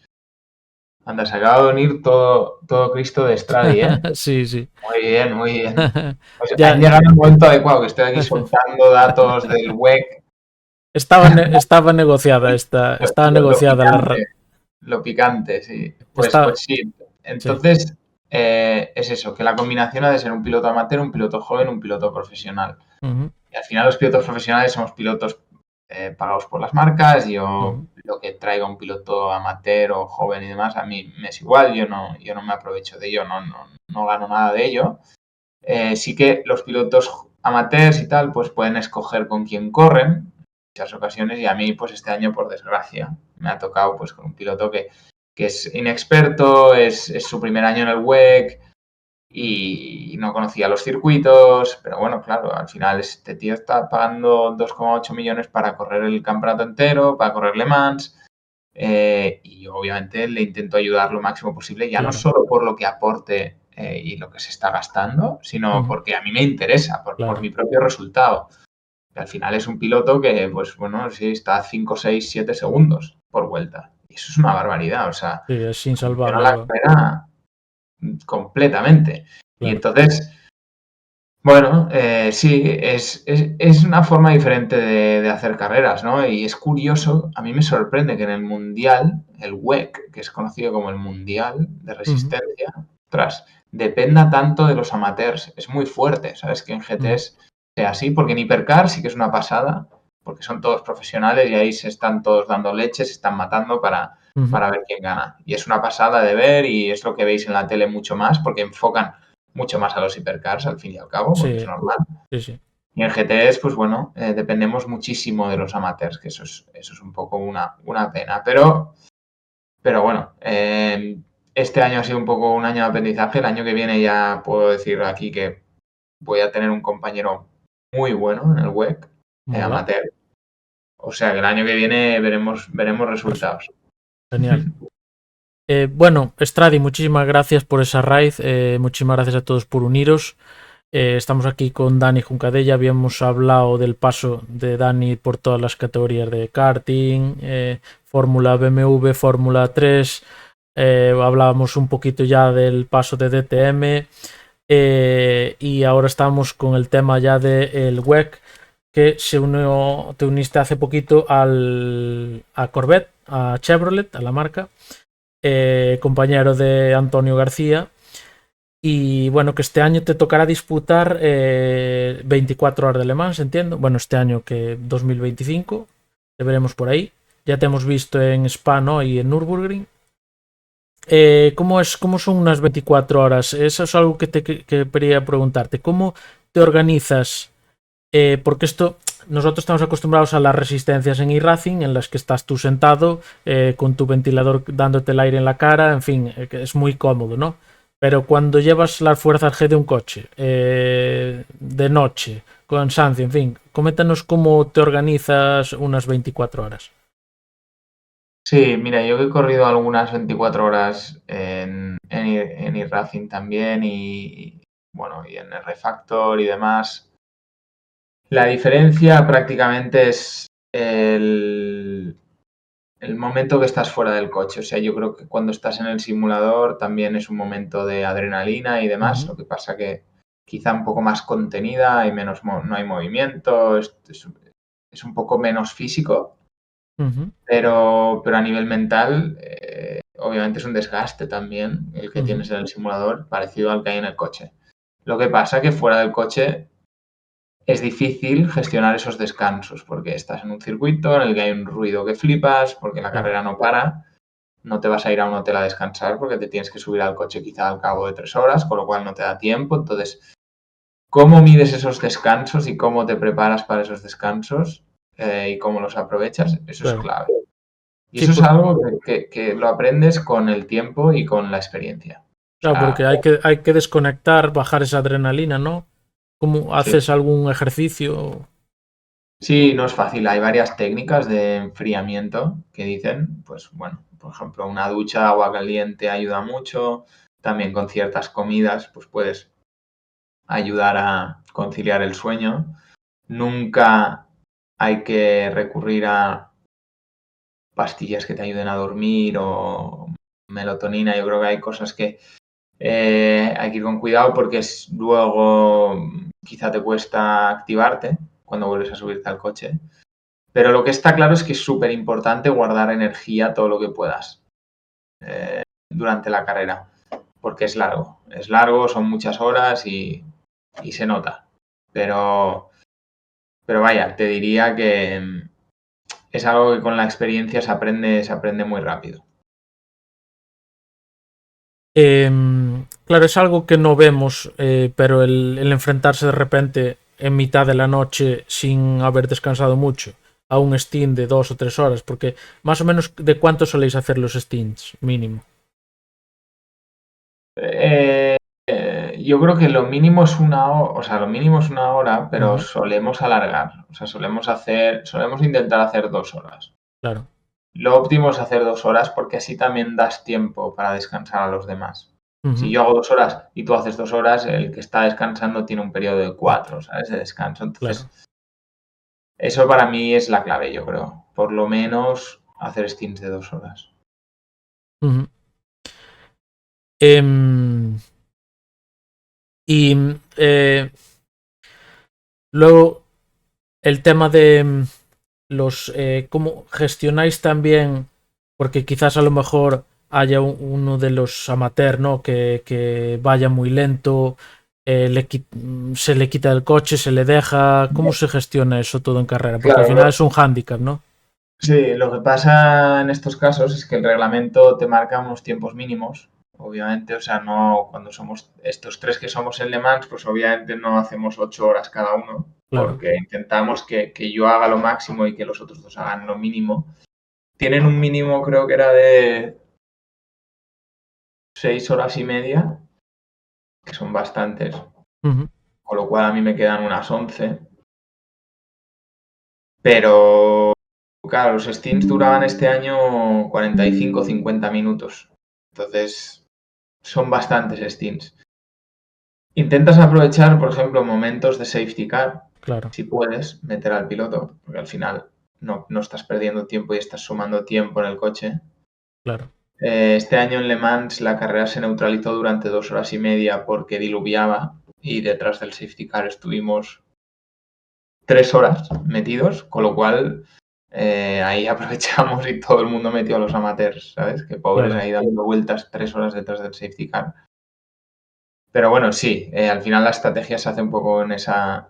Anda, se acaba de unir todo Cristo de Stradi, ¿eh? Sí, sí. Muy bien, muy bien. Pues han Ya llegado en el momento adecuado, que estoy aquí soltando datos del WEC. estaba negociada estaba negociada Lo picante, sí. Pues está, sí. sí. Entonces, es eso, que la combinación ha de ser un piloto amateur, un piloto joven, un piloto profesional. Y al final los pilotos profesionales somos pilotos pagados por las marcas. Yo lo que traiga un piloto amateur o joven y demás, a mí me es igual, yo no me aprovecho de ello, no gano nada de ello. Sí que los pilotos amateurs y tal, pues pueden escoger con quién corren en muchas ocasiones y a mí, pues este año, por desgracia, me ha tocado pues con un piloto que es inexperto, es su primer año en el WEC y no conocía los circuitos, pero bueno, claro, al final este tío está pagando 2,8 millones para correr el campeonato entero, para correr Le Mans, y obviamente le intento ayudar lo máximo posible, ya no solo por lo que aporte y lo que se está gastando, sino porque a mí me interesa, por mi propio resultado. Que al final es un piloto que, pues bueno, sí, está a 5, 6, 7 segundos por vuelta. Y eso es una barbaridad, o sea, Sí, es condiciona la insalvable. carrera completamente. Y Claro. entonces, bueno, sí, es una forma diferente de hacer carreras, ¿no? Y es curioso, a mí me sorprende que en el Mundial, el WEC, que es conocido como el Mundial de Resistencia, dependa tanto de los amateurs. Es muy fuerte, ¿sabes? Que en GTs sea así, porque en Hipercar sí que es una pasada, porque son todos profesionales y ahí se están todos dando leche, se están matando para ver quién gana. Y es una pasada de ver y es lo que veis en la tele mucho más, porque enfocan mucho más a los hipercars, al fin y al cabo, porque es Sí, normal. sí, sí. Y en GTs, pues bueno, dependemos muchísimo de los amateurs, que eso es un poco una pena. Pero bueno, este año ha sido un poco un año de aprendizaje. El año que viene ya puedo decir aquí que voy a tener un compañero muy bueno en el WEC, Mola. amateur. O sea que el año que viene veremos resultados. Genial. Bueno, Stradi, muchísimas gracias por esa raid. Muchísimas gracias a todos por uniros. Estamos aquí con Dani Juncadella. Habíamos hablado del paso de Dani por todas las categorías de karting, Fórmula BMW, Fórmula 3. Hablábamos un poquito ya del paso de DTM. Y ahora estamos con el tema ya del WEC, que te uniste hace poquito a Corvette, a Chevrolet, a la marca, compañero de Antonio García. Y bueno, que este año te tocará disputar 24 horas de Le Mans, entiendo. Bueno, este año que 2025, te veremos por ahí. Ya te hemos visto en Spa, ¿no? Y en Nürburgring. ¿Cómo son unas 24 horas? Eso es algo que quería preguntarte. ¿Cómo te organizas? Porque nosotros estamos acostumbrados a las resistencias en iRacing, en las que estás tú sentado con tu ventilador dándote el aire en la cara, en fin, que es muy cómodo, ¿no? Pero cuando llevas las fuerzas G de un coche, de noche, con cansancio, en fin, coméntanos cómo te organizas unas 24 horas. Sí, mira, yo he corrido algunas 24 horas en iRacing también bueno, y en R-Factor y demás. La diferencia prácticamente es el momento que estás fuera del coche. O sea, yo creo que cuando estás en el simulador también es un momento de adrenalina y demás. Lo que pasa que quizá un poco más contenida, hay menos no hay movimiento, es un poco menos físico. Pero a nivel mental, obviamente es un desgaste también el que tienes en el simulador, parecido al que hay en el coche. Lo que pasa que fuera del coche es difícil gestionar esos descansos, porque estás en un circuito en el que hay un ruido que flipas, porque la carrera no para, no te vas a ir a un hotel a descansar porque te tienes que subir al coche quizá al cabo de 3 horas, con lo cual no te da tiempo. Entonces, ¿cómo mides esos descansos y cómo te preparas para esos descansos y cómo los aprovechas? Eso es clave. Y Sí, eso es algo que lo aprendes con el tiempo y con la experiencia. Claro, porque hay que desconectar, bajar esa adrenalina, ¿no? ¿Cómo haces algún ejercicio? Sí, no es fácil. Hay varias técnicas de enfriamiento que dicen, pues bueno, por ejemplo, una ducha, agua caliente ayuda mucho. También con ciertas comidas, pues puedes ayudar a conciliar el sueño. Nunca hay que recurrir a pastillas que te ayuden a dormir o melatonina. Yo creo que hay cosas que hay que ir con cuidado porque luego quizá te cuesta activarte cuando vuelves a subirte al coche. Pero lo que está claro es que es súper importante guardar energía todo lo que puedas durante la carrera, porque es largo, son muchas horas y se nota. Pero vaya, te diría que es algo que con la experiencia se aprende muy rápido. Claro, es algo que no vemos, pero el enfrentarse de repente en mitad de la noche sin haber descansado mucho a un stint de 2 o 3 horas, porque más o menos ¿de cuánto soléis hacer los stints mínimo? Yo creo que lo mínimo es una hora, pero solemos alargar. O sea, solemos intentar hacer 2 horas. Claro. Lo óptimo es hacer 2 horas porque así también das tiempo para descansar a los demás. Si yo hago 2 horas y tú haces 2 horas, el que está descansando tiene un periodo de 4, ¿sabes? De descanso. Entonces, eso para mí es la clave, yo creo. Por lo menos hacer stints de 2 horas. Y luego el tema de los cómo gestionáis también, porque quizás a lo mejor haya uno de los amateurs, ¿no? Que vaya muy lento, se le quita el coche, se le deja. ¿Cómo se gestiona eso todo en carrera? Porque al final es un hándicap, ¿no? Sí, lo que pasa en estos casos es que el reglamento te marca unos tiempos mínimos, obviamente, o sea, no cuando somos estos 3 que somos en Le Mans, pues obviamente no hacemos 8 horas cada uno, porque intentamos que yo haga lo máximo y que los otros 2 hagan lo mínimo. Tienen un mínimo, creo que era de 6 horas y media, que son bastantes, con lo cual a mí me quedan unas 11. Pero claro, los stints duraban este año 45 o 50 minutos. Entonces, son bastantes stints. Intentas aprovechar, por ejemplo, momentos de safety car, Claro, si puedes, meter al piloto, porque al final no estás perdiendo tiempo y estás sumando tiempo en el coche. claro. Este año en Le Mans la carrera se neutralizó durante 2 horas y media porque diluviaba y detrás del safety car estuvimos 3 horas metidos, con lo cual ahí aprovechamos y todo el mundo metió a los amateurs, ¿sabes? Que pobres Claro. ahí dando vueltas 3 horas detrás del safety car. Pero bueno, sí, al final la estrategia se hace un poco en esa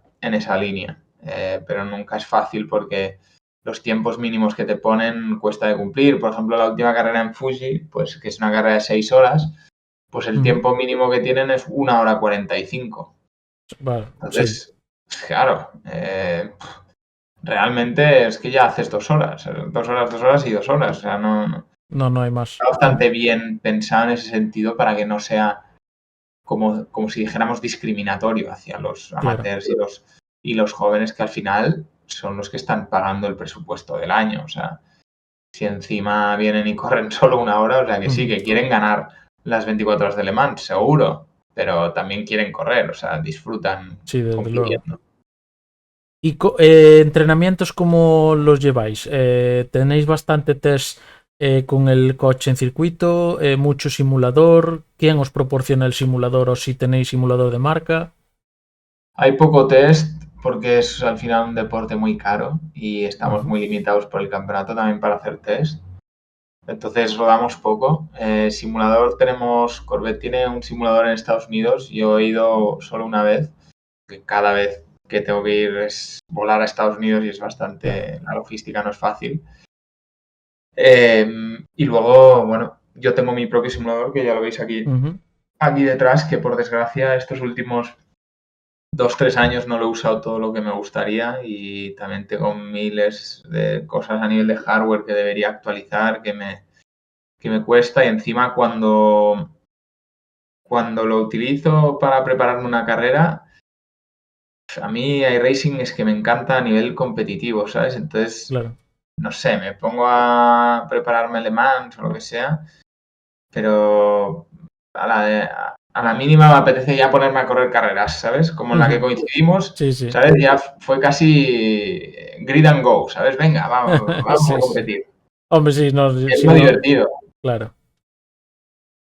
línea, pero nunca es fácil porque los tiempos mínimos que te ponen cuesta de cumplir. Por ejemplo, la última carrera en Fuji, pues que es una carrera de 6 horas, pues el tiempo mínimo que tienen es 1 hora 45. Vale, sí. Entonces, claro, realmente es que ya haces 2 horas, 2 horas, 2 horas y 2 horas. O sea, no No hay más. está bastante bien pensado en ese sentido para que no sea como si dijéramos discriminatorio hacia los Claro. amateurs y los jóvenes que al final son los que están pagando el presupuesto del año. O sea, si encima vienen y corren solo 1 hora, o sea que sí, que quieren ganar las 24 horas de Le Mans, seguro, pero también quieren correr, o sea, disfrutan Sí, desde luego. compitiendo. ¿Y entrenamientos cómo los lleváis? ¿Tenéis bastante test con el coche en circuito? ¿Mucho simulador? ¿Quién os proporciona el simulador o si tenéis simulador de marca? Hay poco test porque es al final un deporte muy caro y estamos Ujú. muy limitados por el campeonato también para hacer test. Entonces rodamos poco. Corvette tiene un simulador en Estados Unidos. Yo he ido solo una vez, que cada vez que tengo que ir es volar a Estados Unidos y es Claro. bastante, la logística no es fácil. Y luego, bueno, yo tengo mi propio simulador, que ya lo veis Ujú. aquí detrás, que por desgracia estos últimos 2, 3 años no lo he usado todo lo que me gustaría y también tengo miles de cosas a nivel de hardware que debería actualizar, que me cuesta y encima cuando lo utilizo para prepararme una carrera, a mí iRacing es que me encanta a nivel competitivo, ¿sabes? Entonces, Claro. no sé, me pongo a prepararme Le Mans o lo que sea, pero a la mínima me apetece ya ponerme a correr carreras, ¿sabes? Como en la que Ujú. coincidimos, Sí, sí. ¿sabes? Ya fue casi grid and go, ¿sabes? Venga, vamos a Sí, sí. competir. Hombre, sí, no, Es sí, muy no. divertido. Claro.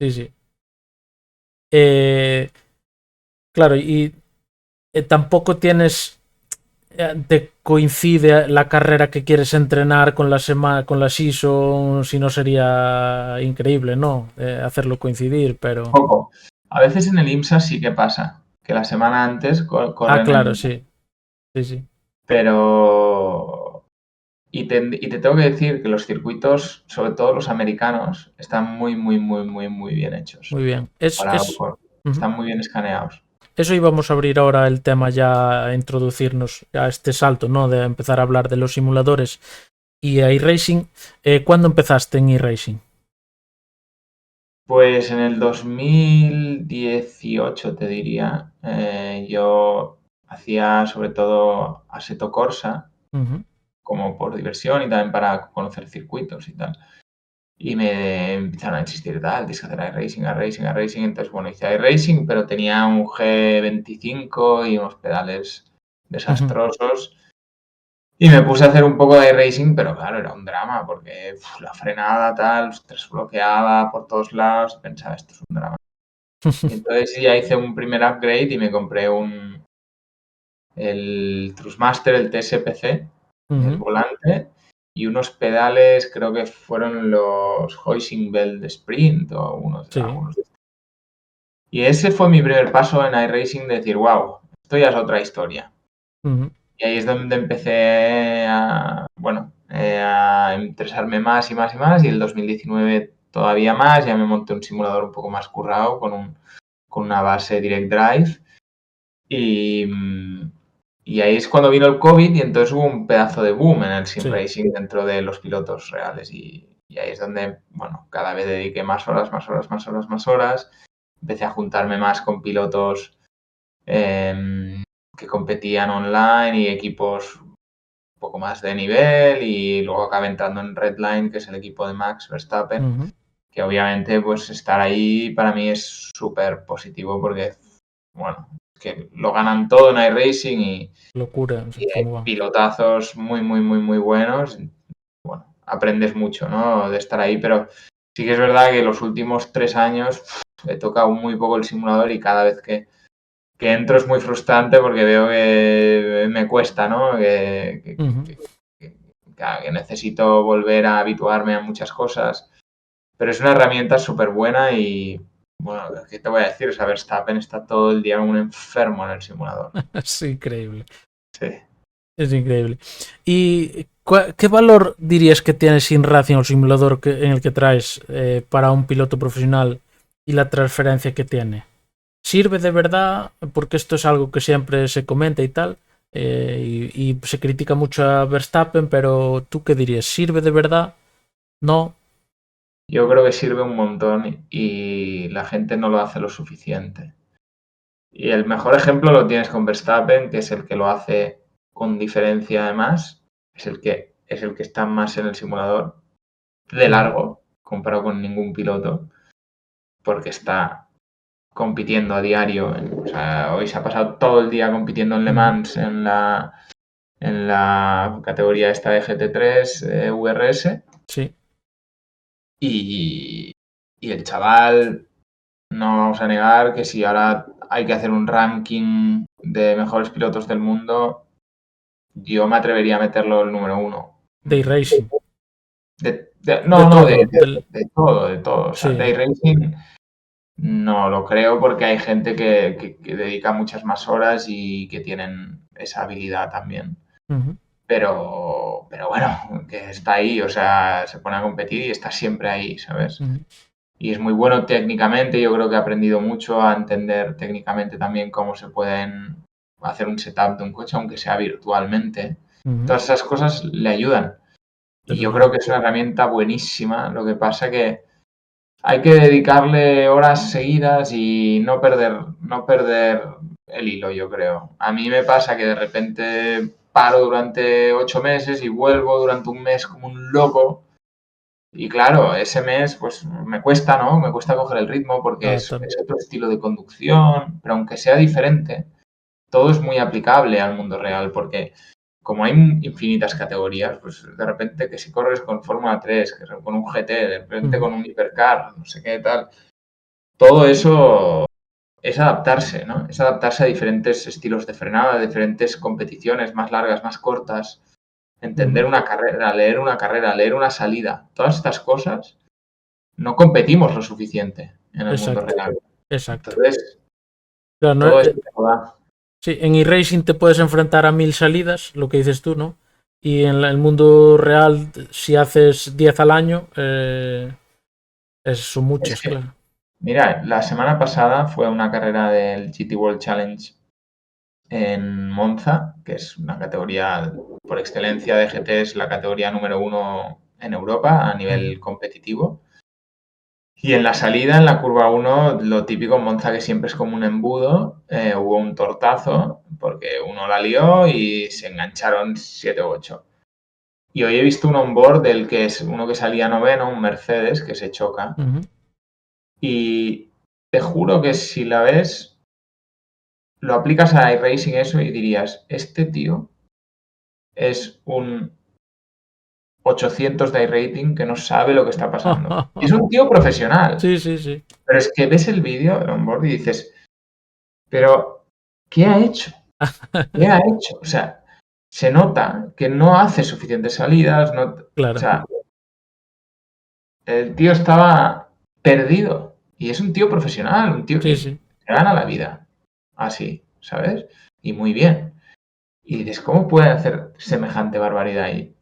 Sí, sí. Eh, claro, y tampoco tienes te coincide la carrera que quieres entrenar con con la season, si no sería increíble, ¿no? Hacerlo coincidir, pero. Poco. A veces en el IMSA sí que pasa, que la semana antes Ah, corren claro, sí. Sí, sí. pero. Y te tengo que decir que los circuitos, sobre todo los americanos, están muy, muy, muy, muy, muy bien hechos. Muy bien. Ujú. Están muy bien escaneados. Eso íbamos a abrir ahora el tema ya a introducirnos a este salto, ¿no? De empezar a hablar de los simuladores y iRacing. ¿Cuándo empezaste en iRacing? Pues en el 2018 te diría, yo hacía sobre todo Assetto Corsa, Ujú. como por diversión y también para conocer circuitos y tal. Y me empezaron a insistir tal, tienes que hacer iRacing, iRacing, iRacing. Entonces, bueno, hice iRacing, pero tenía un G25 y unos pedales Ujú. desastrosos. Y me puse a hacer un poco de iRacing, pero claro, era un drama porque la frenada tal, ostras, bloqueaba por todos lados. Pensaba, esto es un drama. Y entonces ya hice un primer upgrade y me compré el Trustmaster, el TSPC, el Ujú. volante, y unos pedales, creo que fueron los Hoising Bell de Sprint o Sí. algunos de estos. Y ese fue mi primer paso en iRacing de decir, wow, esto ya es otra historia. Ujú. Y ahí es donde empecé a interesarme más y más y más, y el 2019 todavía más, ya me monté un simulador un poco más currado con una base Direct Drive. Y ahí es cuando vino el COVID y entonces hubo un pedazo de boom en el sim Sí. racing dentro de los pilotos reales. Y ahí es donde, bueno, cada vez dediqué más horas, más horas, más horas, más horas. Empecé a juntarme más con pilotos que competían online y equipos un poco más de nivel. Y luego acabé entrando en Redline, que es el equipo de Max Verstappen, Ujú. que obviamente pues estar ahí para mí es súper positivo porque bueno, que lo ganan todo en iRacing y Locura. hay pilotazos muy, muy, muy, muy buenos. Bueno, aprendes mucho, ¿no? De estar ahí, pero sí que es verdad que los últimos 3 años he tocado muy poco el simulador y cada vez que entro es muy frustrante porque veo que me cuesta, ¿no? Que necesito volver a habituarme a muchas cosas. Pero es una herramienta súper buena y, bueno, ¿qué te voy a decir? O sea, Verstappen está todo el día como un enfermo en el simulador. Es increíble. Sí. Es increíble. ¿Y qué valor dirías que tiene Sim Racing o el simulador en el que traes para un piloto profesional y la transferencia que tiene? ¿Sirve de verdad? Porque esto es algo que siempre se comenta y tal, y se critica mucho a Verstappen, pero ¿tú qué dirías? ¿Sirve de verdad? ¿No? Yo creo que sirve un montón y la gente no lo hace lo suficiente. Y el mejor ejemplo lo tienes con Verstappen, que es el que lo hace con diferencia además, es el que está más en el simulador de largo, comparado con ningún piloto, porque está compitiendo a diario. O sea, hoy se ha pasado todo el día compitiendo en Le Mans en la categoría esta de GT3 VRS. Sí. Y el chaval, no vamos a negar que si ahora hay que hacer un ranking de mejores pilotos del mundo, yo me atrevería a meterlo el número 1. De racing. De todo. O sea, Sí. Day Racing no lo creo porque hay gente que dedica muchas más horas y que tienen esa habilidad también. Pero bueno, que está ahí, o sea, se pone a competir y está siempre ahí, ¿sabes? Y es muy bueno técnicamente, yo creo que ha aprendido mucho a entender técnicamente también cómo se pueden hacer un setup de un coche, aunque sea virtualmente. Todas esas cosas le ayudan. Y yo creo que es una herramienta buenísima, lo que pasa que hay que dedicarle horas seguidas y no perder el hilo, yo creo. A mí me pasa que de repente paro durante 8 meses y vuelvo durante un mes como un loco. Y claro, ese mes pues me cuesta, ¿no? Me cuesta coger el ritmo porque es otro estilo de conducción, pero aunque sea diferente, todo es muy aplicable al mundo real porque como hay infinitas categorías, pues de repente que si corres con Fórmula 3, que con un GT, de repente con un hipercar, no sé qué tal, todo eso es adaptarse, ¿no? Es adaptarse a diferentes estilos de frenada, diferentes competiciones más largas, más cortas, entender una carrera, leer una salida, todas estas cosas no competimos lo suficiente en el mundo real. Exacto. Entonces, claro, todo esto va. Sí, en iRacing te puedes enfrentar a 1000 salidas, lo que dices tú, ¿no? Y en el mundo real, si haces 10 al año, son muchas, claro. Mira, la semana pasada fue una carrera del GT World Challenge en Monza, que es una categoría por excelencia de GT, es la categoría número 1 en Europa a nivel competitivo. Y en la salida, en la curva 1, lo típico en Monza que siempre es como un embudo, hubo un tortazo porque uno la lió y se engancharon 7 u 8. Y hoy he visto un onboard del que es uno que salía noveno, un Mercedes, que se choca. Y te juro que si la ves, lo aplicas a iRacing eso y dirías, este tío es un 800 de iRating que no sabe lo que está pasando. Y es un tío profesional. Sí, sí, sí. Pero es que ves el vídeo, el onboard, y dices, pero, ¿qué ha hecho? ¿Qué ha hecho? O sea, se nota que no hace suficientes salidas, no, Claro. o sea, el tío estaba perdido. Y es un tío profesional, un tío que se gana la vida. Así, ¿sabes? Y muy bien. Y dices, ¿cómo puede hacer semejante barbaridad ahí?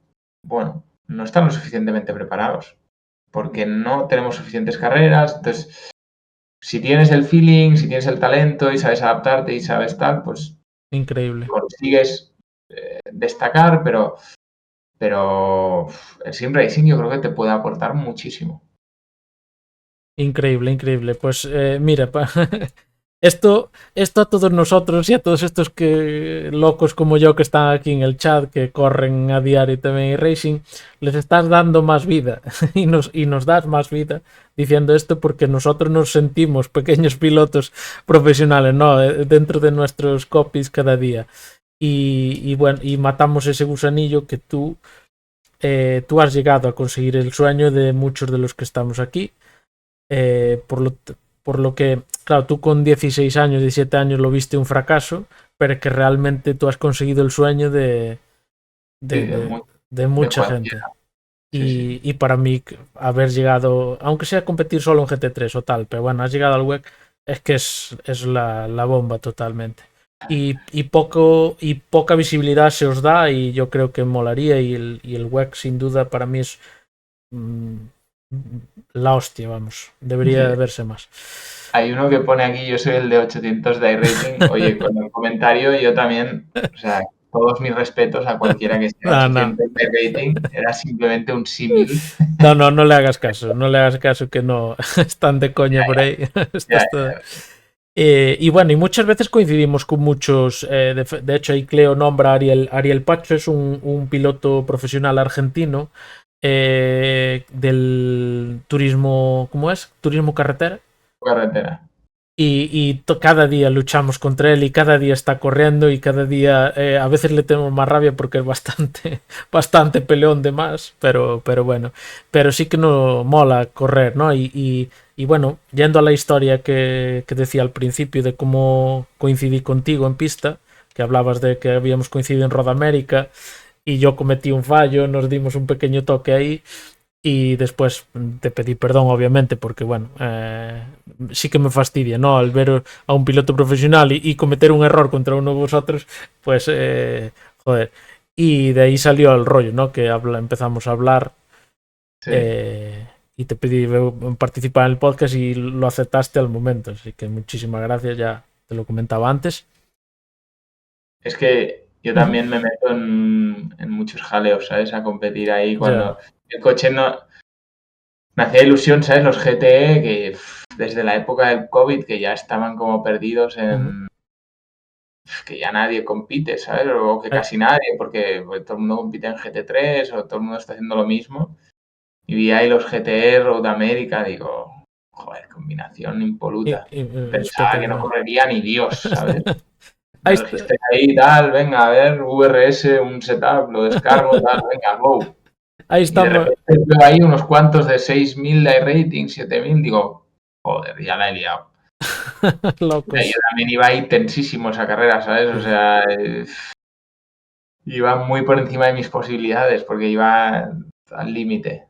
Bueno, no están lo suficientemente preparados. Porque no tenemos suficientes carreras. Entonces, si tienes el feeling, si tienes el talento y sabes adaptarte y sabes tal, pues increíble. Consigues destacar, pero el sim racing yo creo que te puede aportar muchísimo. Increíble, increíble. Pues mira, Esto a todos nosotros y a todos estos que locos como yo que están aquí en el chat, que corren a diario también en racing, les estás dando más vida y nos das más vida diciendo esto porque nosotros nos sentimos pequeños pilotos profesionales, ¿no? Dentro de nuestros copies cada día. Y bueno, y matamos ese gusanillo que tú has llegado a conseguir el sueño de muchos de los que estamos aquí. Eh, por, lo, por lo que, claro, tú con 16 años, 17 años lo viste un fracaso, pero que realmente tú has conseguido el sueño Sí, de, de, de de mucha gente. cualquiera. Sí, sí. Y para mí, haber llegado, aunque sea a competir solo en GT3 o tal, pero bueno, has llegado al WEC, es que es la bomba totalmente. Y poca visibilidad se os da y yo creo que molaría y el WEC sin duda para mí es mm, la hostia, vamos. Debería Sí. verse más. Hay uno que pone aquí, yo soy el de 800 de iRating. Oye, con el comentario yo también, o sea, todos mis respetos a cualquiera que sea No, no. 800 de iRating, era simplemente un símil. No le hagas caso. No le hagas caso que no están de coña por ahí. Ya, Y bueno, y muchas veces coincidimos con muchos. De hecho, ahí Cleo nombra a Ariel Pacho, es un piloto profesional argentino del turismo. ¿Cómo es? Turismo carretera. carretera. Cada día luchamos contra él y cada día está corriendo y cada día a veces le tenemos más rabia porque es bastante, bastante peleón de más, pero bueno, pero sí que nos mola correr, ¿no? Y bueno, yendo a la historia que decía al principio de cómo coincidí contigo en pista, que hablabas de que habíamos coincidido en Road América y yo cometí un fallo, nos dimos un pequeño toque ahí y después te pedí perdón, obviamente, porque bueno, sí que me fastidia, ¿no? Al ver a un piloto profesional y cometer un error contra uno de vosotros, pues, joder. Y de ahí salió el rollo, ¿no? Que empezamos a hablar Sí. y te pedí participar en el podcast y lo aceptaste al momento. Así que muchísimas gracias, ya te lo comentaba antes. Es que yo también me meto en muchos jaleos, ¿sabes? A competir ahí Ya. cuando el coche no... Me hacía ilusión, ¿sabes? Los GTE que desde la época del COVID que ya estaban como perdidos en... que ya nadie compite, ¿sabes? O que casi nadie, porque pues, todo el mundo compite en GT3 o todo el mundo está haciendo lo mismo. Y vi ahí los GTE Road America, digo, joder, combinación impoluta. Pensaba que no Espectacular. correría ni Dios, ¿sabes? Ahí Me está. registré ahí, tal, venga, a ver, VRS, un setup, lo descargo, tal, venga, go. Ahí Y de estamos. repente veo ahí unos cuantos de 6.000 de iRating, 7.000, digo, joder, ya la he liado. Yo Locos. también iba ahí tensísimo esa carrera, ¿sabes? O sea, iba muy por encima de mis posibilidades porque iba al límite.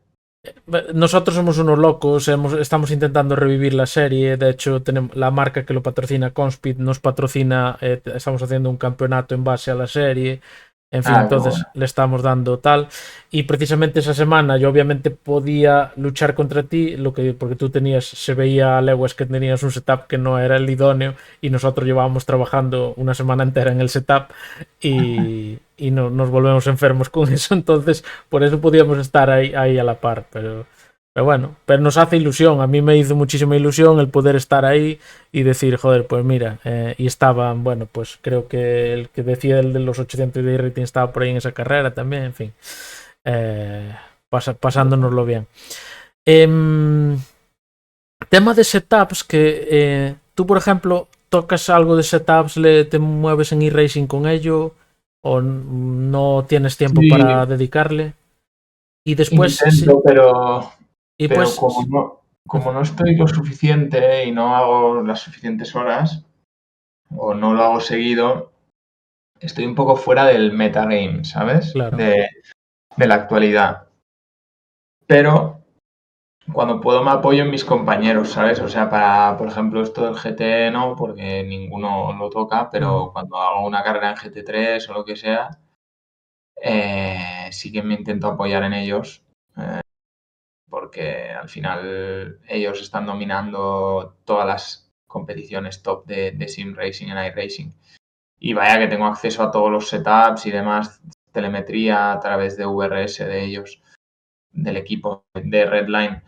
Nosotros somos unos locos, estamos intentando revivir la serie. De hecho, tenemos la marca que lo patrocina, Conspeed, nos patrocina. Estamos haciendo un campeonato en base a la serie. En fin, Ah, qué bueno. entonces le estamos dando tal. Y precisamente esa semana yo obviamente podía luchar contra ti, porque tú se veía a leguas que tenías un setup que no era el idóneo y nosotros llevábamos trabajando una semana entera en el setup y no, nos volvemos enfermos con eso. Entonces, por eso podíamos estar ahí a la par. Pero bueno, pero nos hace ilusión. A mí me hizo muchísima ilusión el poder estar ahí y decir, joder, pues mira, y estaban, bueno, pues creo que el que decía el de los 800 de rating estaba por ahí en esa carrera también, en fin, pasándonoslo bien. Tema de setups, que tú, por ejemplo, tocas algo de setups, te mueves en e-racing con ello o no tienes tiempo Sí, para dedicarle. Y después, sí, intento, y pero pues, como no estoy lo suficiente y no hago las suficientes horas o no lo hago seguido, estoy un poco fuera del metagame, ¿sabes? claro. De la actualidad. Pero cuando puedo me apoyo en mis compañeros, ¿sabes? O sea, para, por ejemplo, esto del GT no, porque ninguno lo toca, pero cuando hago una carrera en GT3 o lo que sea, sí que me intento apoyar en ellos, porque al final ellos están dominando todas las competiciones top de sim racing en iRacing. Y vaya que tengo acceso a todos los setups y demás, telemetría a través de VRS de ellos, del equipo de Redline.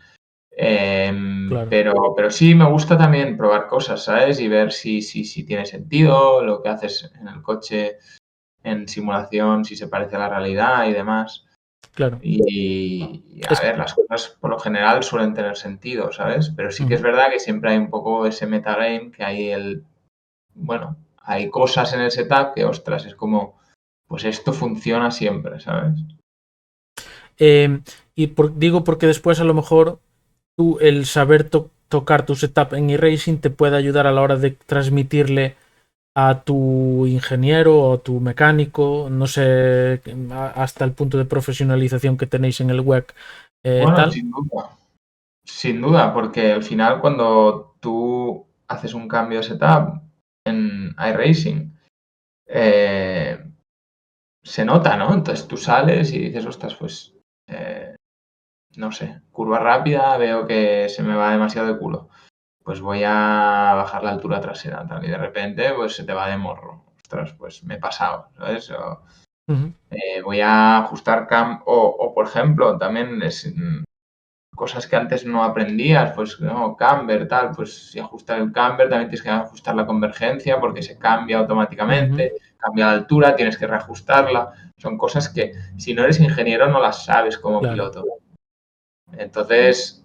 Claro. Pero sí me gusta también probar cosas, ¿sabes? Y ver si tiene sentido lo que haces en el coche en simulación, si se parece a la realidad y demás. Claro. Y a Es, ver, las cosas por lo general suelen tener sentido, ¿sabes? Pero sí que es Ujú. verdad que siempre hay un poco ese metagame, que bueno, hay cosas en el setup que, ostras, es como, pues esto funciona siempre, ¿sabes? Y digo porque después a lo mejor tú el saber tocar tu setup en eRacing te puede ayudar a la hora de transmitirle a tu ingeniero o tu mecánico, no sé, hasta el punto de profesionalización que tenéis en el web, Bueno, tal. sin duda, porque al final cuando tú haces un cambio de setup en iRacing, eh, se nota, ¿no? Entonces tú sales y dices, ostras, pues, no sé, curva rápida, veo que se me va demasiado de culo. Pues voy a bajar la altura trasera, tal, y de repente, pues se te va de morro. Ostras, pues me he pasado, ¿sabes? Ujú. Voy a ajustar por ejemplo, también cosas que antes no aprendías, pues no, camber, tal, pues si ajustas el camber también tienes que ajustar la convergencia porque se cambia Ujú. automáticamente, cambia la altura, tienes que reajustarla. Son cosas que si no eres ingeniero no las sabes como Claro. piloto. Entonces,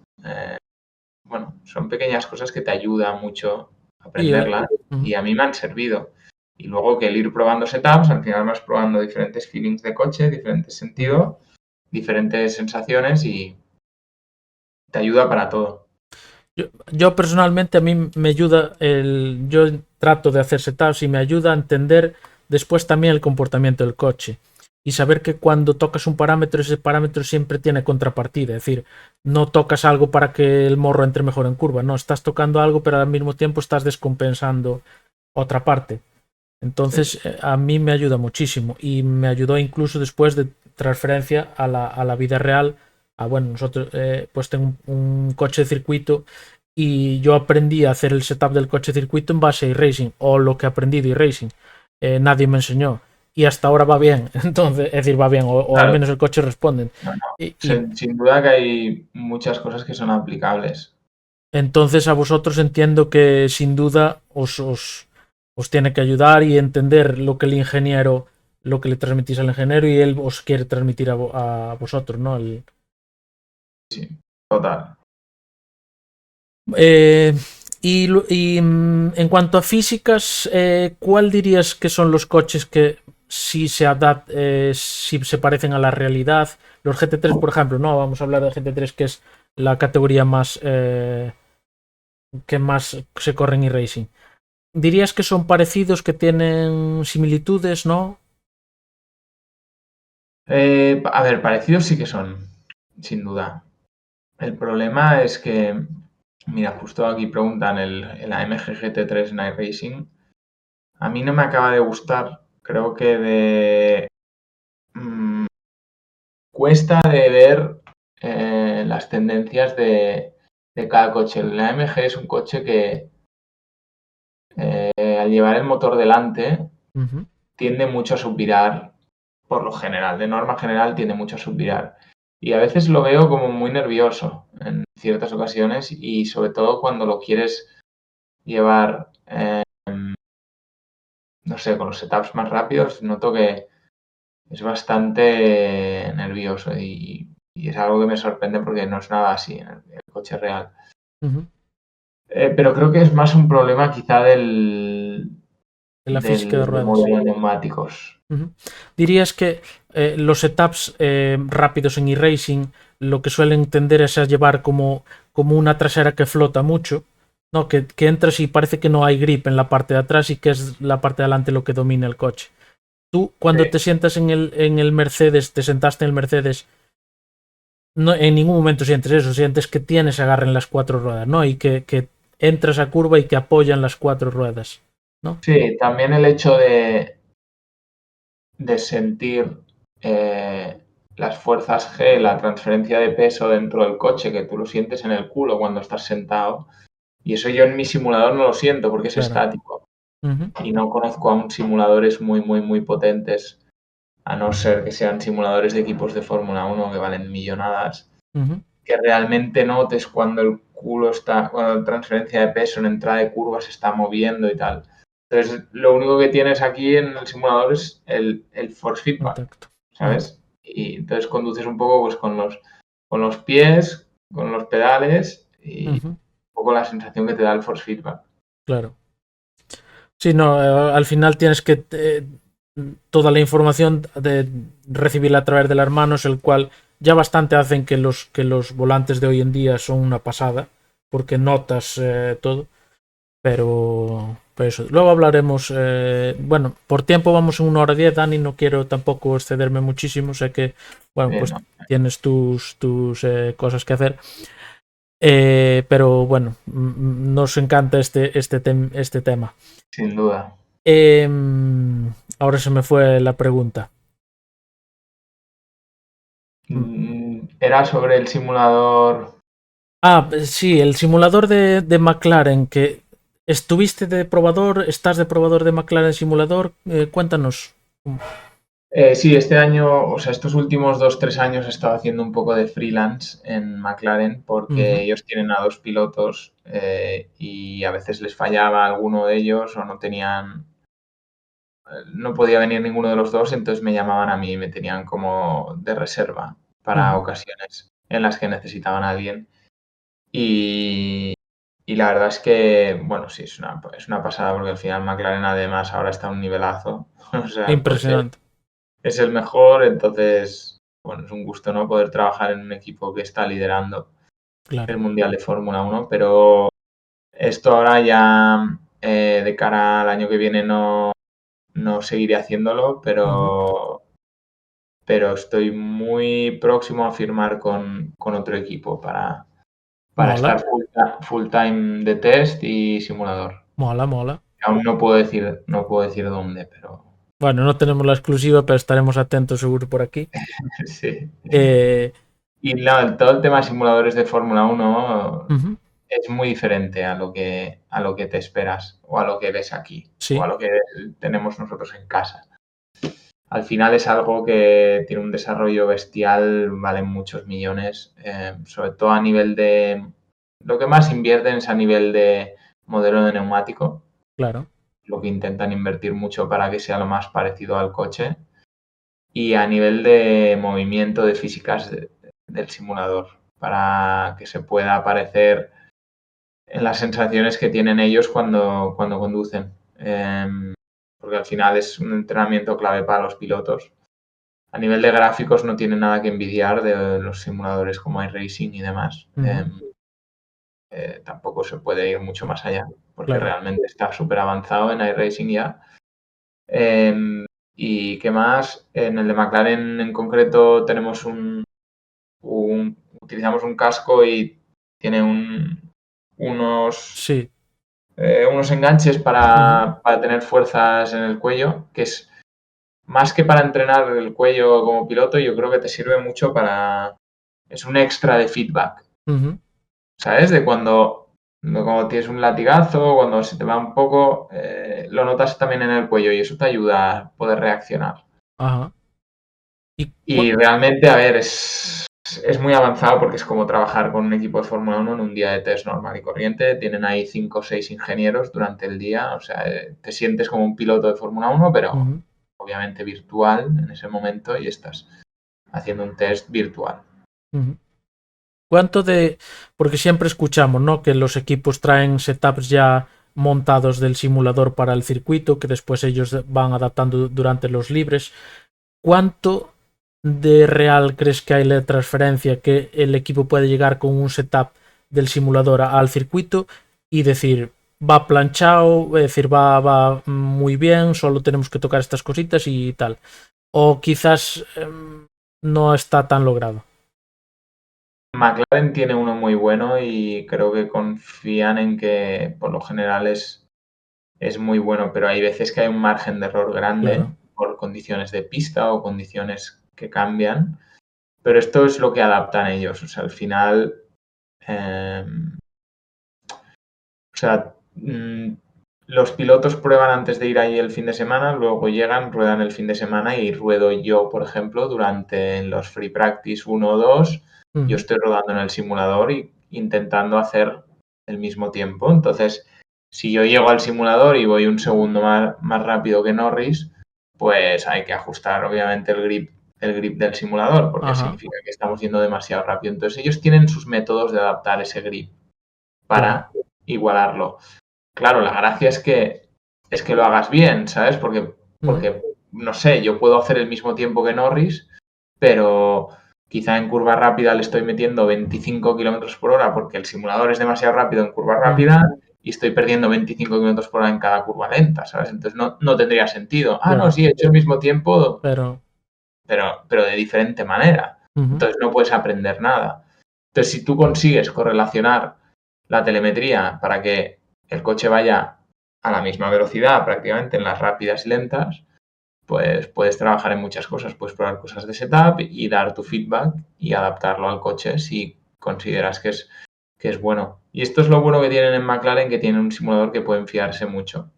bueno, son pequeñas cosas que te ayudan mucho a Sí, aprenderlas ujú. y a mí me han servido. Y luego que el ir probando setups, al final vas probando diferentes feelings de coche, diferentes Ujú. sentidos, diferentes sensaciones y te ayuda para todo. Yo personalmente a mí me ayuda yo trato de hacer setups y me ayuda a entender después también el comportamiento del coche y saber que cuando tocas un parámetro ese parámetro siempre tiene contrapartida, es decir, no tocas algo para que el morro entre mejor en curva, no, estás tocando algo pero al mismo tiempo estás descompensando otra parte. Sí. Entonces a mí me ayuda muchísimo y me ayudó incluso después de transferencia a la vida real. Bueno, nosotros pues tengo un coche de circuito y yo aprendí a hacer el setup del coche de circuito en base a iRacing o lo que aprendí de iRacing. Nadie me enseñó y hasta ahora va bien. Entonces, es decir, va bien o al Claro, menos el coche responde. no, no. Y Sin duda que hay muchas cosas que son aplicables. entonces a vosotros entiendo que sin duda os tiene que ayudar y entender lo que el ingeniero, lo que le transmitís al ingeniero y él os quiere transmitir a vosotros, ¿no? Sí, total. Eh, en cuanto a físicas, ¿cuál dirías que son los coches que sí si se parecen a la realidad? Los GT3, por ejemplo, no, vamos a hablar de GT3, que es la categoría más que más se corre en e-racing. ¿Dirías que son parecidos, que tienen similitudes, no? A ver, parecidos sí que son, sin duda. El problema es que, mira, justo aquí preguntan el AMG GT3 Night Racing. A mí no me acaba de gustar. Creo que mm, cuesta de ver las tendencias de cada coche. El AMG es un coche que al llevar el motor delante Ujú. tiende mucho a subvirar por lo general, de norma general tiende mucho a subvirar. Y a veces lo veo como muy nervioso en ciertas ocasiones y sobre todo cuando lo quieres llevar, no sé, con los setups más rápidos, noto que es bastante nervioso y es algo que me sorprende porque no es nada así en el coche real. Ujú. Pero creo que es más un problema quizá En la física de del ruedas. modelo de neumáticos. Ujú. Dirías que los setups rápidos en e-racing lo que suelen tender es a llevar como una trasera que flota mucho, ¿no? Que entras y parece que no hay grip en la parte de atrás y que es la parte de adelante lo que domina el coche. Tú, cuando Sí. te sientas en el Mercedes, te sentaste en el Mercedes, no, en ningún momento sientes eso, sientes que tienes agarre en las cuatro ruedas, ¿no? Y que entras a curva y que apoyan las cuatro ruedas, ¿no? Sí, también el hecho de sentir las fuerzas G, la transferencia de peso dentro del coche, que tú lo sientes en el culo cuando estás sentado. Y eso yo en mi simulador no lo siento porque es Claro. estático. Ujú. Y no conozco aún simuladores muy, muy, muy potentes, a no ser que sean simuladores de equipos de Fórmula 1 que valen millonadas, Ujú. que realmente notes cuando culo está, cuando la transferencia de peso en entrada de curva se está moviendo y tal. Entonces, lo único que tienes aquí en el simulador es el force feedback, Contacto. ¿sabes? Y entonces conduces un poco pues con los pies, con los pedales y un poco la sensación que te da el force feedback. Claro. Sí, no, al final tienes que toda la información de recibirla a través de las manos, el cual ya bastante hacen que los volantes de hoy en día son una pasada, porque notas todo, pero eso. Luego hablaremos, bueno, por tiempo vamos en 1 hora 10, Dani, no quiero tampoco excederme muchísimo, sé que, bueno, pues No. tienes tus cosas que hacer. Pero bueno, nos encanta este tema. Sin duda. Ahora se me fue la pregunta. Era sobre el simulador. Sí, el simulador de McLaren, que estuviste de probador, estás de probador de McLaren simulador, cuéntanos. Sí, este año, o sea, estos últimos 2-3 años he estado haciendo un poco de freelance en McLaren porque ellos tienen a 2 pilotos y a veces les fallaba alguno de ellos o no podía venir ninguno de los dos, entonces me llamaban a mí y me tenían como de reserva para ocasiones en las que necesitaban a alguien. Y la verdad es que, bueno, sí, es una pasada porque al final McLaren además ahora está a un nivelazo. O sea, Impresionante. es el mejor, entonces, bueno, es un gusto, ¿no? Poder trabajar en un equipo que está liderando el Mundial de Fórmula 1, pero esto ahora ya de cara al año que viene no seguiré haciéndolo, pero estoy muy próximo a firmar con otro equipo para estar full time de test y simulador. Mola. Aún no puedo decir dónde, pero Bueno, no tenemos la exclusiva, pero estaremos atentos seguro por aquí. sí. Y no, todo el tema de simuladores de Fórmula 1 es muy diferente a lo que te esperas o a lo que ves aquí o a lo que tenemos nosotros en casa. Al final es algo que tiene un desarrollo bestial, valen muchos millones, sobre todo a nivel de... Lo que más invierten es a nivel de modelo de neumático. Claro. Lo que intentan invertir mucho para que sea lo más parecido al coche. Y a nivel de movimiento, de físicas del simulador, para que se pueda parecer en las sensaciones que tienen ellos cuando conducen. Porque al final es un entrenamiento clave para los pilotos. A nivel de gráficos no tiene nada que envidiar de los simuladores como iRacing y demás. Tampoco se puede ir mucho más allá, porque realmente está súper avanzado en iRacing ya. ¿Y qué más? En el de McLaren en concreto tenemos utilizamos un casco y tiene unos enganches para tener fuerzas en el cuello, que es más que para entrenar el cuello como piloto, yo creo que te sirve mucho es un extra de feedback. ¿Sabes? De cuando tienes un latigazo, cuando se te va un poco, lo notas también en el cuello y eso te ayuda a poder reaccionar. Ajá. Y realmente, a ver, es muy avanzado porque es como trabajar con un equipo de Fórmula 1 en un día de test normal y corriente. Tienen ahí 5 o 6 ingenieros durante el día. O sea, te sientes como un piloto de Fórmula 1, pero obviamente virtual en ese momento y estás haciendo un test virtual. ¿Cuánto porque siempre escuchamos, ¿no?, que los equipos traen setups ya montados del simulador para el circuito, que después ellos van adaptando durante los libres? ¿Cuánto de real crees que hay la transferencia que el equipo puede llegar con un setup del simulador al circuito y decir, va planchado, es decir, va muy bien, solo tenemos que tocar estas cositas y tal? O quizás no está tan logrado. McLaren tiene uno muy bueno y creo que confían en que por lo general es muy bueno, pero hay veces que hay un margen de error grande por condiciones de pista o condiciones que cambian, pero esto es lo que adaptan ellos, o sea, al final, los pilotos prueban antes de ir ahí el fin de semana, luego llegan, ruedan el fin de semana y ruedo yo, por ejemplo, durante los free practice 1 o 2, yo estoy rodando en el simulador y intentando hacer el mismo tiempo. Entonces, si yo llego al simulador y voy un segundo más rápido que Norris, pues hay que ajustar obviamente el grip del simulador, porque significa que estamos yendo demasiado rápido. Entonces ellos tienen sus métodos de adaptar ese grip para igualarlo. Claro, la gracia es que lo hagas bien, ¿sabes? Porque, no sé, yo puedo hacer el mismo tiempo que Norris, pero quizá en curva rápida le estoy metiendo 25 kilómetros por hora porque el simulador es demasiado rápido en curva rápida y estoy perdiendo 25 kilómetros por hora en cada curva lenta, ¿sabes? Entonces no tendría sentido. No, sí, he hecho el mismo tiempo, pero de diferente manera. Entonces no puedes aprender nada. Entonces, si tú consigues correlacionar la telemetría para que el coche vaya a la misma velocidad prácticamente en las rápidas y lentas, pues puedes trabajar en muchas cosas. Puedes probar cosas de setup y dar tu feedback y adaptarlo al coche si consideras que es bueno. Y esto es lo bueno que tienen en McLaren, que tienen un simulador que pueden fiarse mucho.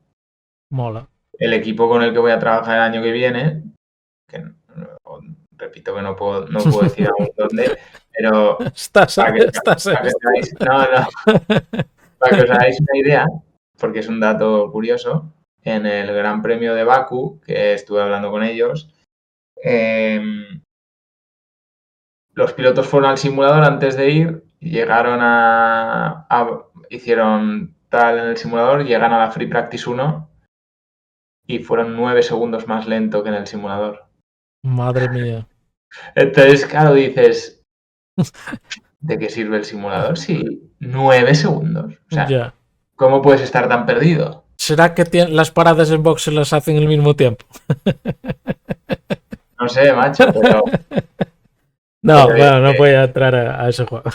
Mola. El equipo con el que voy a trabajar el año que viene, que repito que no puedo decir aún dónde, pero para que os hagáis una idea, porque es un dato curioso, en el Gran Premio de Bakú, que estuve hablando con ellos, los pilotos fueron al simulador antes de ir, llegaron hicieron tal en el simulador, llegan a la Free Practice 1 y fueron 9 segundos más lento que en el simulador. Madre mía. Entonces, claro, dices, ¿de qué sirve el simulador? Sí, 9 segundos. O sea, ¿cómo puedes estar tan perdido? ¿Será que las paradas en boxe las hacen al mismo tiempo? No sé, macho, pero... No, bueno, no voy a entrar a ese juego.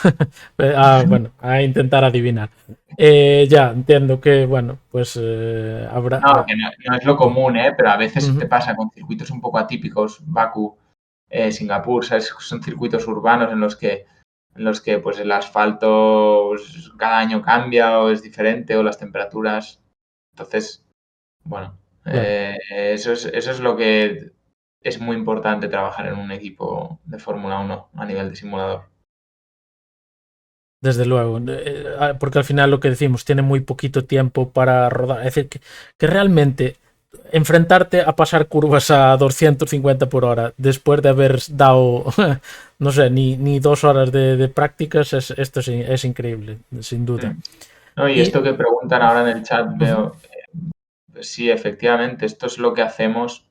A intentar adivinar. Ya, entiendo que, bueno, pues habrá... No, que no es lo común, pero a veces te pasa con circuitos un poco atípicos, Bakú, Singapur, ¿sabes? Son circuitos urbanos en los que pues el asfalto pues, cada año cambia o es diferente o las temperaturas. Entonces, bueno, eso es lo que es muy importante trabajar en un equipo de Fórmula 1 a nivel de simulador. Desde luego, porque al final lo que decimos, tiene muy poquito tiempo para rodar. Es decir, que realmente enfrentarte a pasar curvas a 250 por hora después de haber dado, no sé, ni 2 horas de prácticas, esto es increíble, sin duda. No, y esto que preguntan ahora en el chat, veo, sí, efectivamente, esto es lo que hacemos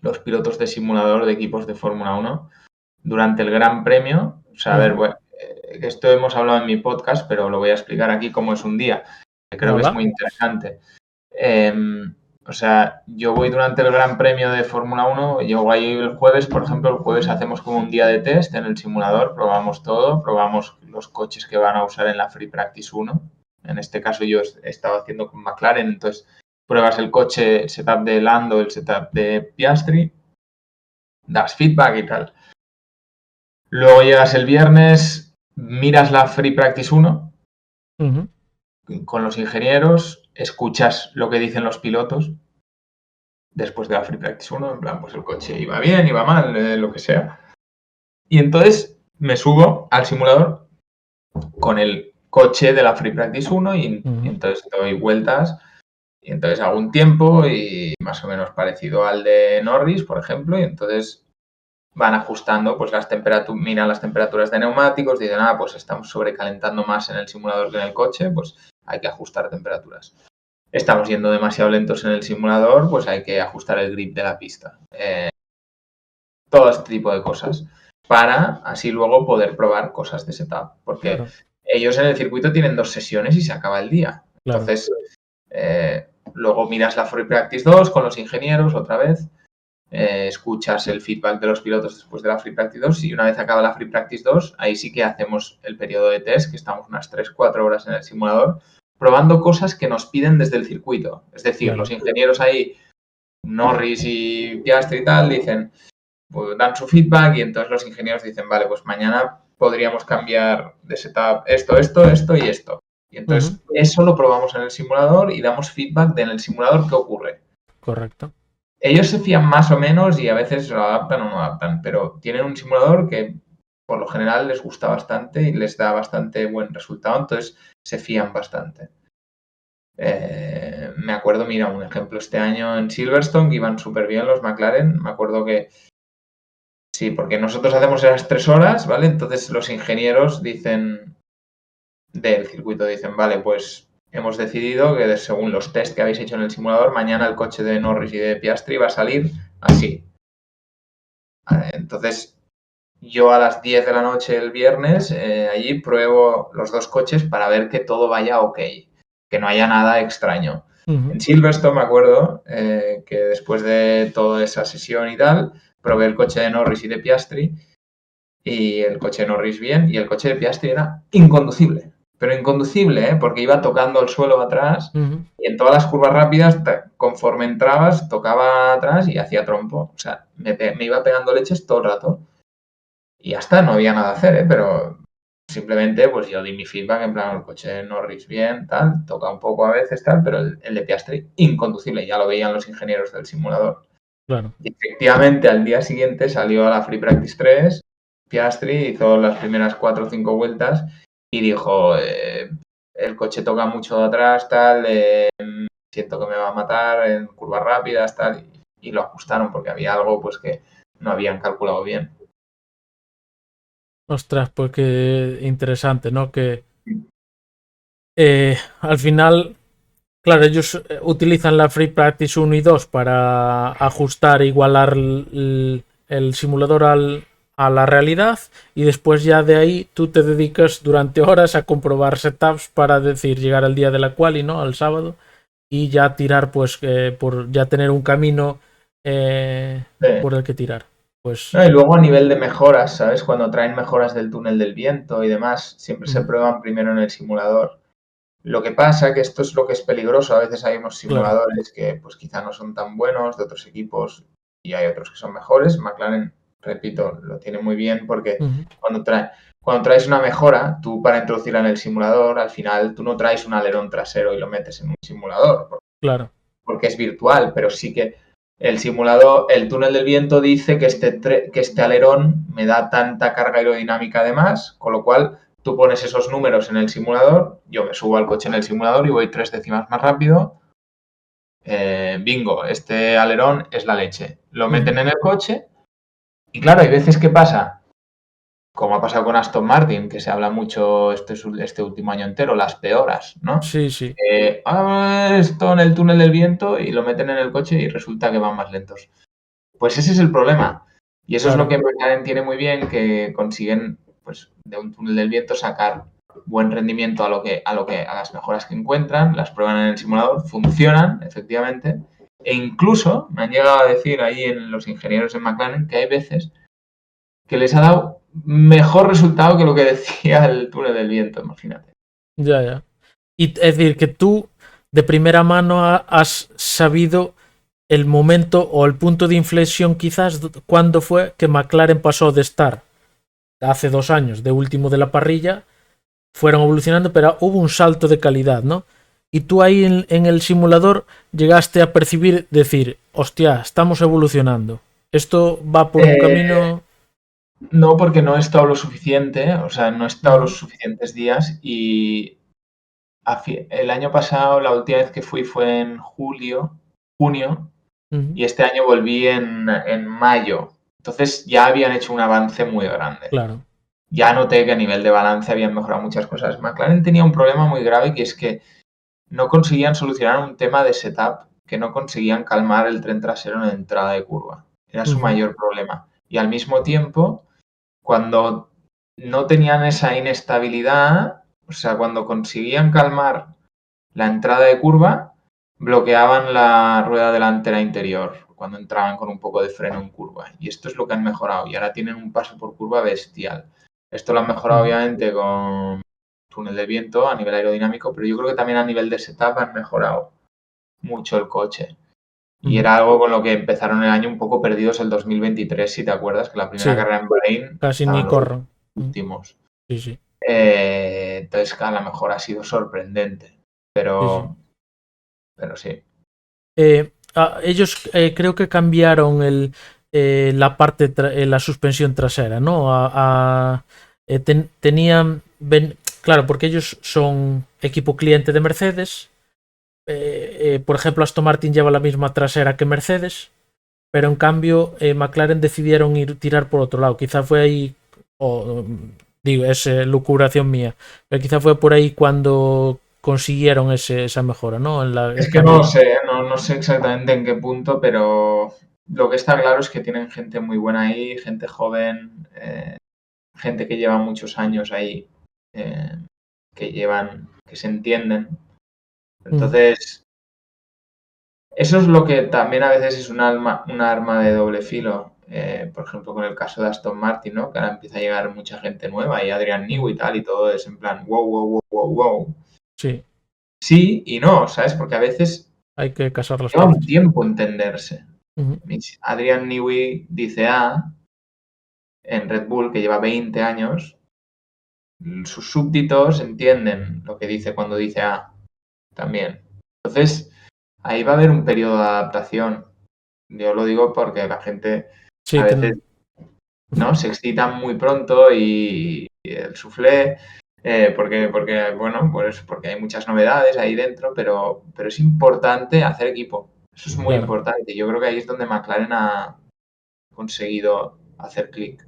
los pilotos de simulador de equipos de Fórmula 1 durante el Gran Premio. O sea, a ver, esto hemos hablado en mi podcast, pero lo voy a explicar aquí cómo es un día, que creo que es muy interesante. O sea, yo voy durante el Gran Premio de Fórmula 1, llego ahí el jueves, por ejemplo, el jueves hacemos como un día de test en el simulador, probamos todo, probamos los coches que van a usar en la Free Practice 1. En este caso yo he estado haciendo con McLaren, entonces pruebas el coche, el setup de Lando, el setup de Piastri, das feedback y tal. Luego llegas el viernes, miras la Free Practice 1 con los ingenieros, escuchas lo que dicen los pilotos después de la Free Practice 1, en plan, pues el coche iba bien, iba mal, lo que sea. Y entonces me subo al simulador con el coche de la Free Practice 1 y entonces doy vueltas y entonces hago un tiempo y más o menos parecido al de Norris, por ejemplo, y entonces van ajustando pues miran las temperaturas de neumáticos, dicen, pues estamos sobrecalentando más en el simulador que en el coche, pues hay que ajustar temperaturas. Estamos yendo demasiado lentos en el simulador, pues hay que ajustar el grip de la pista. Todo este tipo de cosas para así luego poder probar cosas de setup, porque ellos en el circuito tienen 2 sesiones y se acaba el día. Entonces, luego miras la Free Practice 2 con los ingenieros otra vez, escuchas el feedback de los pilotos después de la Free Practice 2 y una vez acaba la Free Practice 2, ahí sí que hacemos el periodo de test, que estamos unas 3-4 horas en el simulador, probando cosas que nos piden desde el circuito. Es decir, los ingenieros ahí, Norris y Piastri y tal, dicen, pues dan su feedback y entonces los ingenieros dicen, vale, pues mañana podríamos cambiar de setup esto y esto. Y entonces eso lo probamos en el simulador y damos feedback en el simulador qué ocurre. Correcto. Ellos se fían más o menos y a veces lo adaptan o no adaptan, pero tienen un simulador que por lo general les gusta bastante y les da bastante buen resultado, entonces se fían bastante. Me acuerdo, mira, un ejemplo, este año en Silverstone iban súper bien los McLaren, me acuerdo que sí, porque nosotros hacemos esas 3 horas, ¿vale? Entonces los ingenieros dicen del circuito, dicen, vale, pues hemos decidido que según los test que habéis hecho en el simulador, mañana el coche de Norris y de Piastri va a salir así. Entonces, yo a las 10 de la noche el viernes allí pruebo los 2 coches para ver que todo vaya ok, que no haya nada extraño. En Silverstone me acuerdo que después de toda esa sesión y tal, probé el coche de Norris y de Piastri y el coche de Norris bien y el coche de Piastri era inconducible, pero inconducible, porque iba tocando el suelo atrás y en todas las curvas rápidas, conforme entrabas, tocaba atrás y hacía trompo. O sea, me iba pegando leches todo el rato. Y ya está, no había nada a hacer, pero simplemente pues yo di mi feedback en plan el coche de Norris bien, tal, toca un poco a veces, tal, pero el de Piastri inconducible, ya lo veían los ingenieros del simulador. Claro. Y efectivamente al día siguiente salió a la Free Practice 3, Piastri hizo las primeras 4 o 5 vueltas y dijo, el coche toca mucho de atrás, tal, siento que me va a matar en curvas rápidas, tal, y lo ajustaron porque había algo pues que no habían calculado bien. Ostras, pues qué interesante, ¿no? Que al final, claro, ellos utilizan la Free Practice 1 y 2 para ajustar e igualar el simulador a la realidad, y después ya de ahí tú te dedicas durante horas a comprobar setups para decir llegar al día de la quali, ¿no? Al sábado, y ya tirar, pues, por ya tener un camino por el que tirar. Pues no, y luego a nivel de mejoras, ¿sabes? Cuando traen mejoras del túnel del viento y demás, siempre se prueban primero en el simulador. Lo que pasa que esto es lo que es peligroso. A veces hay unos simuladores que pues quizá no son tan buenos de otros equipos y hay otros que son mejores. McLaren, repito, lo tiene muy bien porque cuando traes una mejora, tú para introducirla en el simulador, al final tú no traes un alerón trasero y lo metes en un simulador. Porque es virtual, pero sí que el simulador, el túnel del viento dice que este alerón me da tanta carga aerodinámica además, con lo cual tú pones esos números en el simulador, yo me subo al coche en el simulador y voy 3 décimas más rápido. Bingo, este alerón es la leche. Lo meten en el coche y claro, hay veces que pasa, como ha pasado con Aston Martin, que se habla mucho este último año entero, las peoras, ¿no? Sí, sí. Esto en el túnel del viento y lo meten en el coche y resulta que van más lentos. Pues ese es el problema. Y eso es lo que McLaren tiene muy bien, que consiguen pues de un túnel del viento sacar buen rendimiento a las mejoras que encuentran, las prueban en el simulador, funcionan efectivamente, e incluso me han llegado a decir ahí en los ingenieros en McLaren que hay veces que les ha dado mejor resultado que lo que decía el túnel del viento, imagínate. Ya. Y es decir, que tú de primera mano has sabido el momento o el punto de inflexión quizás cuando fue que McLaren pasó de estar hace 2 años de último de la parrilla, fueron evolucionando, pero hubo un salto de calidad, ¿no? Y tú ahí en el simulador llegaste a percibir, decir, hostia, estamos evolucionando. Esto va por un camino... No, porque no he estado lo suficiente, o sea, no he estado los suficientes días y el año pasado, la última vez que fue en junio, y este año volví en mayo. Entonces ya habían hecho un avance muy grande. Claro. Ya noté que a nivel de balance habían mejorado muchas cosas. McLaren tenía un problema muy grave, que es que no conseguían solucionar un tema de setup, que no conseguían calmar el tren trasero en la entrada de curva. Era su mayor problema. Y al mismo tiempo, cuando no tenían esa inestabilidad, o sea, cuando conseguían calmar la entrada de curva, bloqueaban la rueda delantera interior cuando entraban con un poco de freno en curva. Y esto es lo que han mejorado. Y ahora tienen un paso por curva bestial. Esto lo han mejorado obviamente con túnel de viento a nivel aerodinámico, pero yo creo que también a nivel de setup han mejorado mucho el coche. Y era algo con lo que empezaron el año un poco perdidos el 2023, si te acuerdas, que la primera carrera en Bahrein casi ni corren. Últimos. Sí. Entonces, a lo mejor ha sido sorprendente, pero sí. Ellos creo que cambiaron la suspensión trasera, ¿no? Tenían, claro, porque ellos son equipo cliente de Mercedes. Por ejemplo, Aston Martin lleva la misma trasera que Mercedes, pero en cambio McLaren decidieron tirar por otro lado. Quizá fue ahí, digo, es lucubración mía, pero quizá fue por ahí cuando consiguieron esa mejora, ¿no? Es que no sé, no sé exactamente en qué punto, pero lo que está claro es que tienen gente muy buena ahí, gente joven, gente que lleva muchos años ahí, que se entienden. Entonces, eso es lo que también a veces es un arma de doble filo. Por ejemplo, con el caso de Aston Martin, ¿no? Que ahora empieza a llegar mucha gente nueva y Adrian Newey y tal, y todo es en plan, wow, wow, wow, wow, wow. Sí. Sí y no, ¿sabes? Porque a veces hay que casar las lleva partes. un tiempo entenderse. Adrian Newey dice A en Red Bull, que lleva 20 años, sus súbditos entienden lo que dice cuando dice A también. Entonces, ahí va a haber un periodo de adaptación. Yo lo digo porque la gente Sí, a veces ¿no? Se excita muy pronto y el soufflé, bueno, pues porque hay muchas novedades ahí dentro, pero es importante hacer equipo. Eso es muy claro. importante. Yo creo que ahí es donde McLaren ha conseguido hacer clic.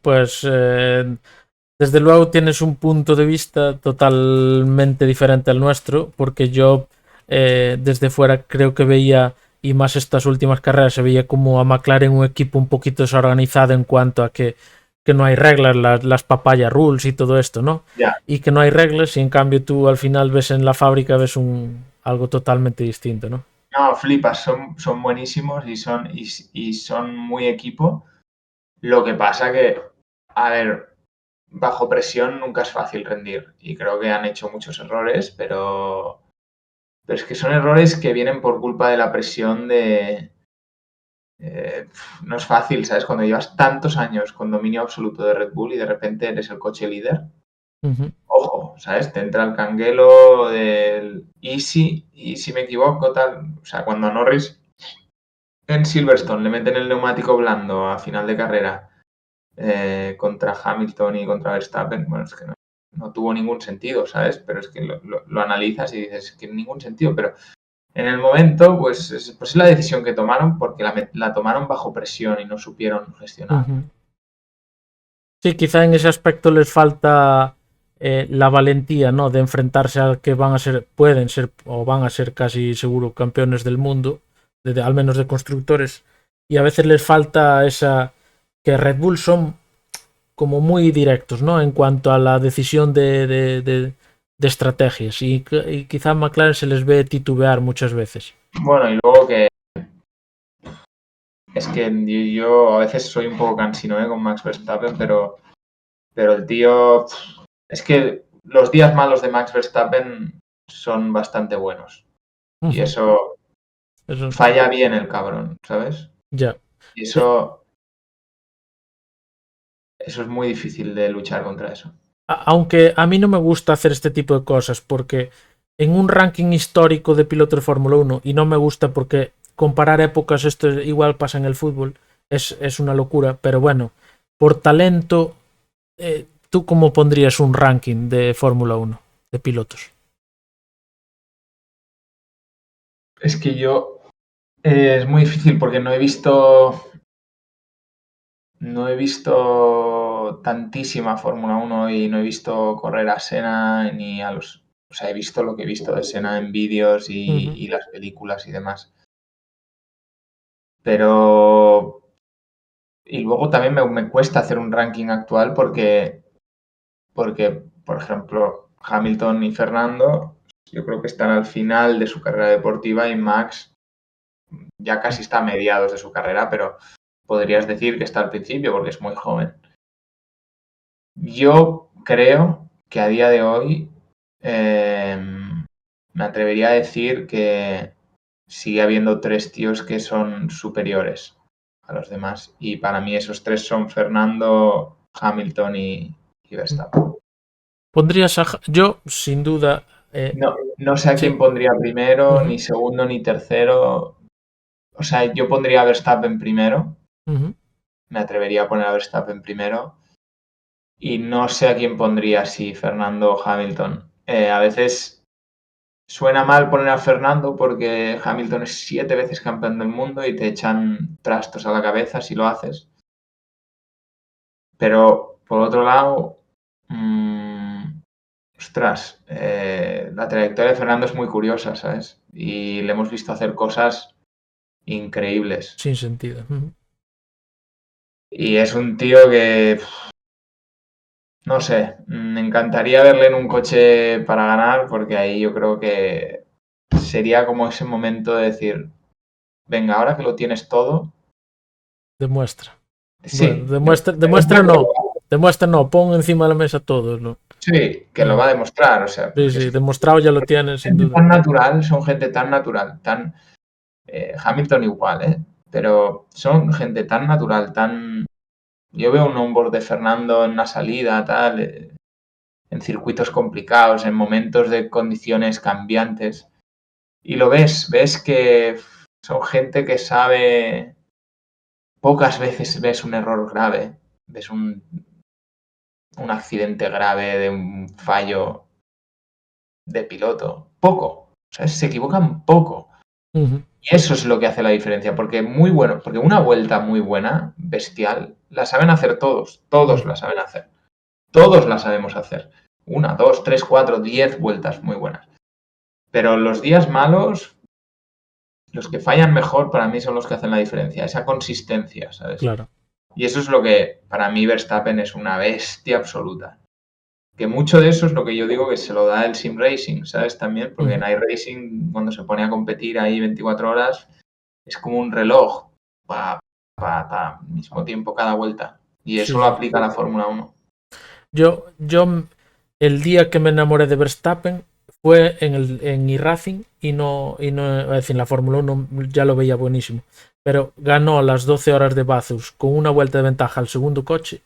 Pues desde luego tienes un punto de vista totalmente diferente al nuestro, porque yo desde fuera creo que veía, y más estas últimas carreras, se veía como a McLaren un equipo un poquito desorganizado en cuanto a que no hay reglas, las papaya rules y todo esto, ¿no? Ya. Y que no hay reglas y en cambio tú al final ves en la fábrica ves algo totalmente distinto, ¿no? No, flipas, son buenísimos y son muy equipo. Lo que pasa que, a ver, bajo presión nunca es fácil rendir y creo que han hecho muchos errores, pero es que son errores que vienen por culpa de la presión de... no es fácil, ¿sabes? Cuando llevas tantos años con dominio absoluto de Red Bull y de repente eres el coche líder, ojo, ¿sabes? Te entra el canguelo del y si me equivoco, tal. O sea, cuando a Norris en Silverstone le meten el neumático blando a final de carrera contra Hamilton y contra Verstappen, bueno, es que no tuvo ningún sentido, ¿sabes? Pero es que lo analizas y dices que ningún sentido, pero en el momento, pues es la decisión que tomaron porque la tomaron bajo presión y no supieron gestionar. Sí, quizá en ese aspecto les falta la valentía, ¿no? De enfrentarse al que pueden ser o van a ser casi seguro campeones del mundo, al menos de constructores, y a veces les falta que Red Bull son como muy directos, ¿no? En cuanto a la decisión de estrategias y quizá a McLaren se les ve titubear muchas veces. Bueno, y luego que es que yo a veces soy un poco cansino con Max Verstappen, pero el tío, es que los días malos de Max Verstappen son bastante buenos. Y eso falla bien el cabrón, ¿sabes? Ya. Y eso es muy difícil de luchar contra eso. Aunque a mí no me gusta hacer este tipo de cosas porque en un ranking histórico de pilotos de Fórmula 1 y no me gusta porque comparar épocas, esto igual pasa en el fútbol, es una locura, pero bueno, por talento, ¿tú cómo pondrías un ranking de Fórmula 1 de pilotos? Es que yo es muy difícil porque no he visto tantísima Fórmula 1 y no he visto correr a Senna ni a los... O sea, he visto lo que he visto de Senna en vídeos y las películas y demás. Pero... Y luego también me cuesta hacer un ranking actual porque, por ejemplo, Hamilton y Fernando, yo creo que están al final de su carrera deportiva y Max ya casi está a mediados de su carrera, pero podrías decir que está al principio porque es muy joven. Yo creo que a día de hoy me atrevería a decir que sigue habiendo 3 tíos que son superiores a los demás. Y para mí esos 3 son Fernando, Hamilton y Verstappen. ¿Pondrías yo, sin duda... No sé a quién pondría primero, ni segundo, ni tercero. O sea, yo pondría a Verstappen primero. Ujú. Me atrevería a poner a Verstappen primero. Y no sé a quién pondría, si Fernando o Hamilton. A veces suena mal poner a Fernando porque Hamilton es 7 veces campeón del mundo y te echan trastos a la cabeza si lo haces. Pero, por otro lado, ostras, la trayectoria de Fernando es muy curiosa, ¿sabes? Y le hemos visto hacer cosas increíbles. Sin sentido. Ujú. Y es un tío que, no sé, me encantaría verle en un coche para ganar, porque ahí yo creo que sería como ese momento de decir, venga, ahora que lo tienes todo, Demuestra. Bueno, sí, demuestra no. Demuestra no, pon encima de la mesa todo, ¿no? sí, que lo va a demostrar, o sea, Sí, porque sí, es demostrado ya lo tienes, sin gente duda. tan natural, son gente tan natural, tan Hamilton igual, pero son gente tan natural, tan... Yo veo un onboard de Fernando en una salida, tal, en circuitos complicados, en momentos de condiciones cambiantes, y lo ves que son gente que sabe... Pocas veces ves un error grave, ves un accidente grave de un fallo de piloto. Poco, ¿sabes? Se equivocan poco. Ujú. Y eso es lo que hace la diferencia, porque muy bueno, porque una vuelta muy buena, bestial, la saben hacer todos la saben hacer, todos la sabemos hacer. 1, 2, 3, 4, 10 vueltas muy buenas. Pero los días malos, los que fallan mejor para mí son los que hacen la diferencia, esa consistencia, ¿sabes? Claro. Y eso es lo que para mí Verstappen es una bestia absoluta. Que mucho de eso es lo que yo digo que se lo da el sim racing, ¿sabes? También, porque en iRacing, cuando se pone a competir ahí 24 horas, es como un reloj, mismo tiempo cada vuelta. Y Sí, eso lo sí. aplica a la Fórmula 1. Yo, el día que me enamoré de Verstappen fue en iRacing y no, es decir, en la Fórmula 1 ya lo veía buenísimo. Pero ganó a las 12 horas de Bathurst con una vuelta de ventaja al segundo coche.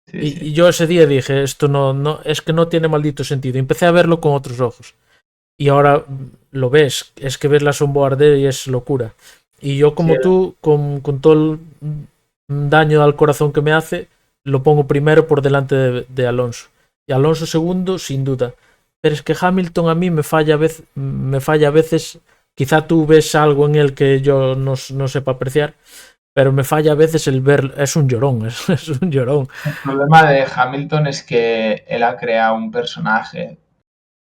Sí, Y sí. yo ese día dije, esto no, es que no tiene maldito sentido. Y empecé a verlo con otros ojos. Y ahora lo ves, es que ves la onboard y es locura. Y yo Sí, como tú, con todo el daño al corazón que me hace, lo pongo primero por delante de Alonso. Y Alonso segundo, sin duda. Pero es que Hamilton a mí me falla a veces. Quizá tú ves algo en él que yo no sepa apreciar, pero me falla a veces el ver. Es un llorón, es un llorón. el problema de Hamilton es que él ha creado un personaje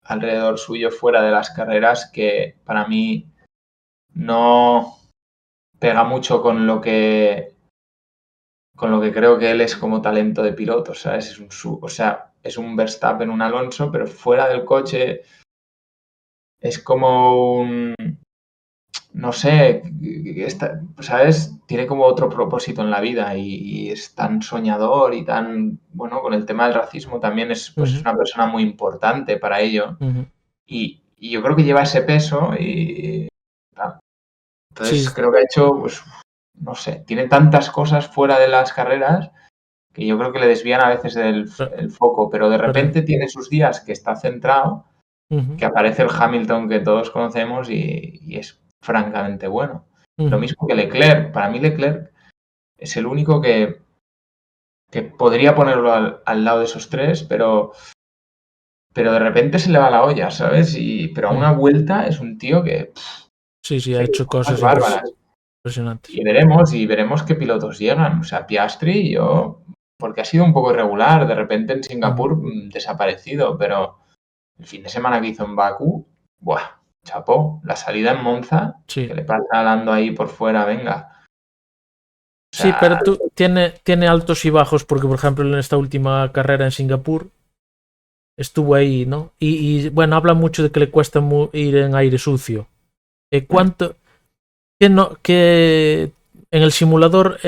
alrededor suyo fuera de las carreras que para mí no pega mucho con lo que creo que él es como talento de piloto, ¿sabes? O sea, es un Verstappen, un Alonso, pero fuera del coche es como un, no sé, ¿sabes? Tiene como otro propósito en la vida y es tan soñador y tan, bueno, con el tema del racismo también es, pues, es una persona muy importante para ello y yo creo que lleva ese peso y tal. Sí, Entonces creo que ha hecho, pues, no sé, tiene tantas cosas fuera de las carreras que yo creo que le desvían a veces el foco, pero de pero, repente tiene sus días que está centrado, que aparece el Hamilton que todos conocemos y es francamente bueno. Lo mismo que Leclerc. Para mí Leclerc es el único que podría ponerlo al lado de esos tres, pero de repente se le va la olla, ¿sabes? Pero a una vuelta es un tío que sí, sí, ha hace hecho cosas cosas bárbaras. impresionantes. Y veremos qué pilotos llegan. O sea, Piastri, porque ha sido un poco irregular, de repente en Singapur desaparecido, pero el fin de semana que hizo en Bakú, ¡buah! Chapó. La salida en Monza, Sí. que le pasa hablando ahí por fuera, venga. O Sí, pero sea, tú, tiene altos y bajos porque, por ejemplo, en esta última carrera en Singapur estuvo ahí, ¿no? Bueno, habla mucho de que le cuesta ir en aire sucio. ¿Cuánto? Que en el simulador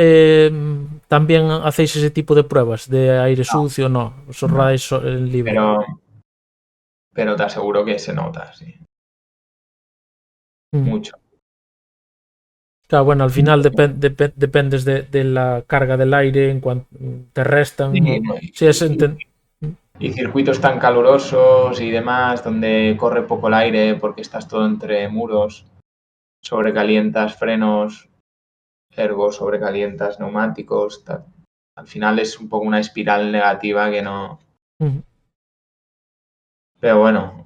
también hacéis ese tipo de pruebas de aire sucio? No, os no, rodáis en libre. pero te aseguro que se nota, sí. Mm. Mucho. Claro, bueno, al final dependes de la carga del aire en cuanto te restan, Sí, ¿no? ¿no? Sí, Y circuitos tan calurosos y demás, donde corre poco el aire porque estás todo entre muros. sobrecalientas frenos, ergo sobrecalientas neumáticos, tal. Al final es un poco una espiral negativa que no... Pero bueno...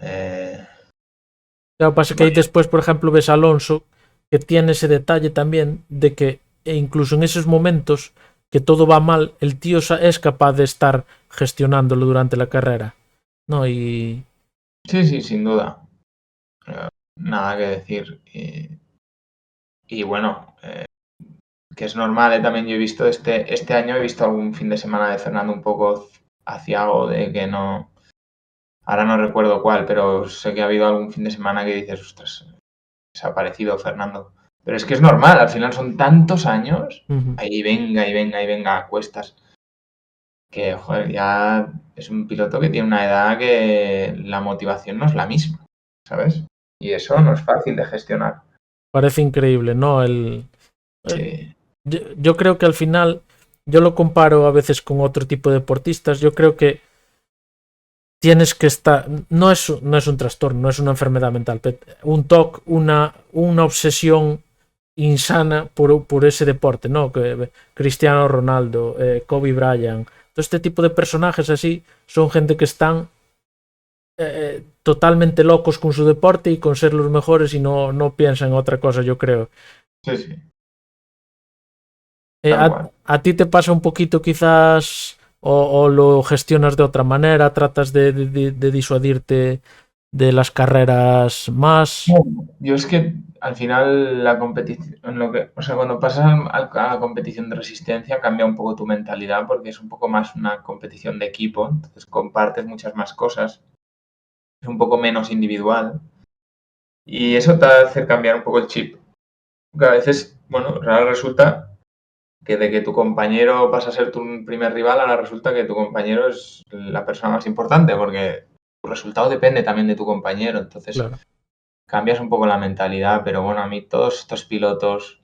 Claro, pasa que ahí después, por ejemplo, ves a Alonso, que tiene ese detalle también de que incluso en esos momentos que todo va mal, el tío es capaz de estar gestionándolo durante la carrera, ¿no? Y... Sí, sin duda. Nada que decir. Y bueno, que es normal, también yo he visto este año, he visto algún fin de semana de Fernando un poco aciago de que no... Ahora no recuerdo cuál, pero sé que ha habido algún fin de semana que dices, ostras, desaparecido Fernando. Pero es que es normal, al final son tantos años, ahí venga, a cuestas, que joder, ya es un piloto que tiene una edad que la motivación no es la misma, ¿sabes? Y eso no es fácil de gestionar. Parece increíble, ¿no? Sí. Yo creo que al final, yo lo comparo a veces con otro tipo de deportistas, yo creo que tienes que estar, no es un trastorno, no es una enfermedad mental, pero un TOC, una obsesión insana por ese deporte, ¿no? Que Cristiano Ronaldo, Kobe Bryant, todo este tipo de personajes así son gente que están totalmente locos con su deporte y con ser los mejores y no piensan en otra cosa, yo creo. Sí. ¿A ti te pasa un poquito quizás o lo gestionas de otra manera? ¿Tratas de disuadirte de las carreras más? Yo es que al final la competición, cuando pasas a la competición de resistencia cambia un poco tu mentalidad porque es un poco más una competición de equipo, entonces compartes muchas más cosas, es un poco menos individual y eso te hace cambiar un poco el chip. Porque a veces, bueno, ahora resulta que de que tu compañero pasa a ser tu primer rival, ahora resulta que tu compañero es la persona más importante porque tu resultado depende también de tu compañero, entonces... Claro. Cambias un poco la mentalidad, pero bueno, a mí todos estos pilotos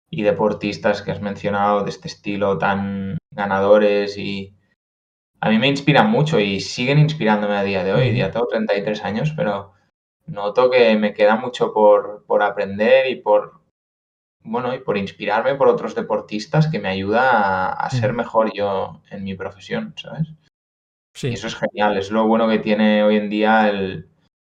y deportistas que has mencionado de este estilo tan ganadores y a mí me inspiran mucho y siguen inspirándome a día de hoy. Ya tengo 33 años, pero noto que me queda mucho por aprender y por inspirarme por otros deportistas que me ayuda a ser mejor yo en mi profesión, ¿sabes? Sí. Y eso es genial, es lo bueno que tiene hoy en día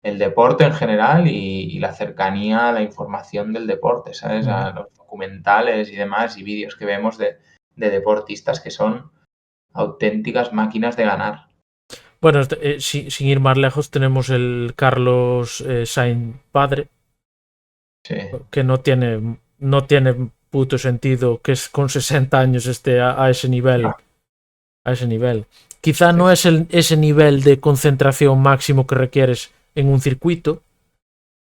el deporte en general y la cercanía a la información del deporte, ¿sabes? A los documentales y demás y vídeos que vemos de deportistas que son auténticas máquinas de ganar. Bueno, sin ir más lejos, tenemos el Carlos Sainz padre, Sí. que no tiene puto sentido que con 60 años esté a ese nivel. No. A ese nivel. Quizá no es ese nivel de concentración máximo que requieres en un circuito,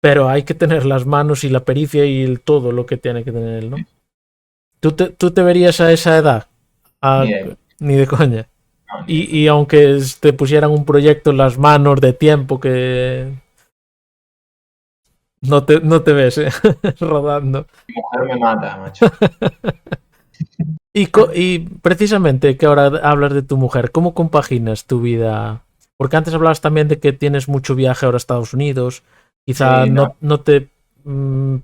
pero hay que tener las manos y la pericia y todo lo que tiene que tener él, ¿no? ¿Tú te verías a esa edad? Ni de coña. No, Y aunque te pusieran un proyecto en las manos de tiempo que no te ves rodando. Mi mujer me mata, macho. Y precisamente que ahora hablas de tu mujer, ¿cómo compaginas tu vida? Porque antes hablabas también de que tienes mucho viaje ahora a Estados Unidos. Quizá Sí, no te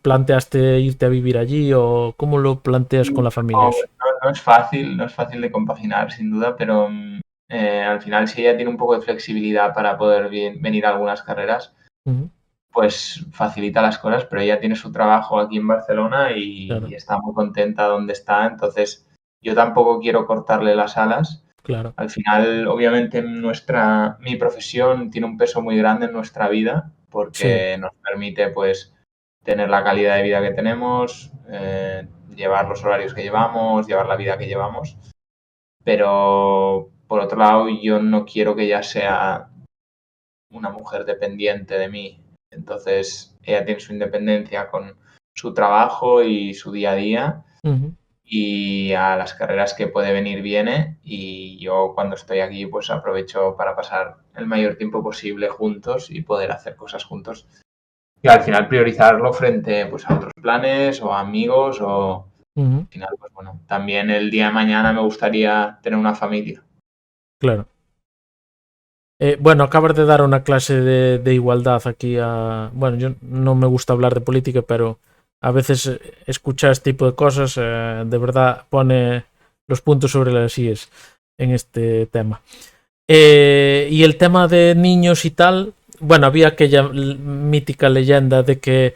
planteaste irte a vivir allí o cómo lo planteas con la familia. no es fácil de compaginar, sin duda, pero al final si ella tiene un poco de flexibilidad para poder venir a algunas carreras, pues facilita las cosas, pero ella tiene su trabajo aquí en Barcelona y está muy contenta donde está, entonces yo tampoco quiero cortarle las alas. Claro. Al final, obviamente, mi profesión tiene un peso muy grande en nuestra vida porque nos permite, pues, tener la calidad de vida que tenemos, llevar los horarios que llevamos, llevar la vida que llevamos. Pero, por otro lado, yo no quiero que ella sea una mujer dependiente de mí. Entonces, ella tiene su independencia con su trabajo y su día a día y a las carreras que puede venir viene y yo cuando estoy aquí pues aprovecho para pasar el mayor tiempo posible juntos y poder hacer cosas juntos y al final priorizarlo frente pues a otros planes o a amigos o al final pues bueno, también el día de mañana me gustaría tener una familia. Claro. Bueno, acabas de dar una clase de igualdad aquí a... Bueno, yo no me gusta hablar de política, pero a veces escuchar este tipo de cosas de verdad pone los puntos sobre las IES en este tema. Y el tema de niños y tal, bueno, había aquella mítica leyenda de que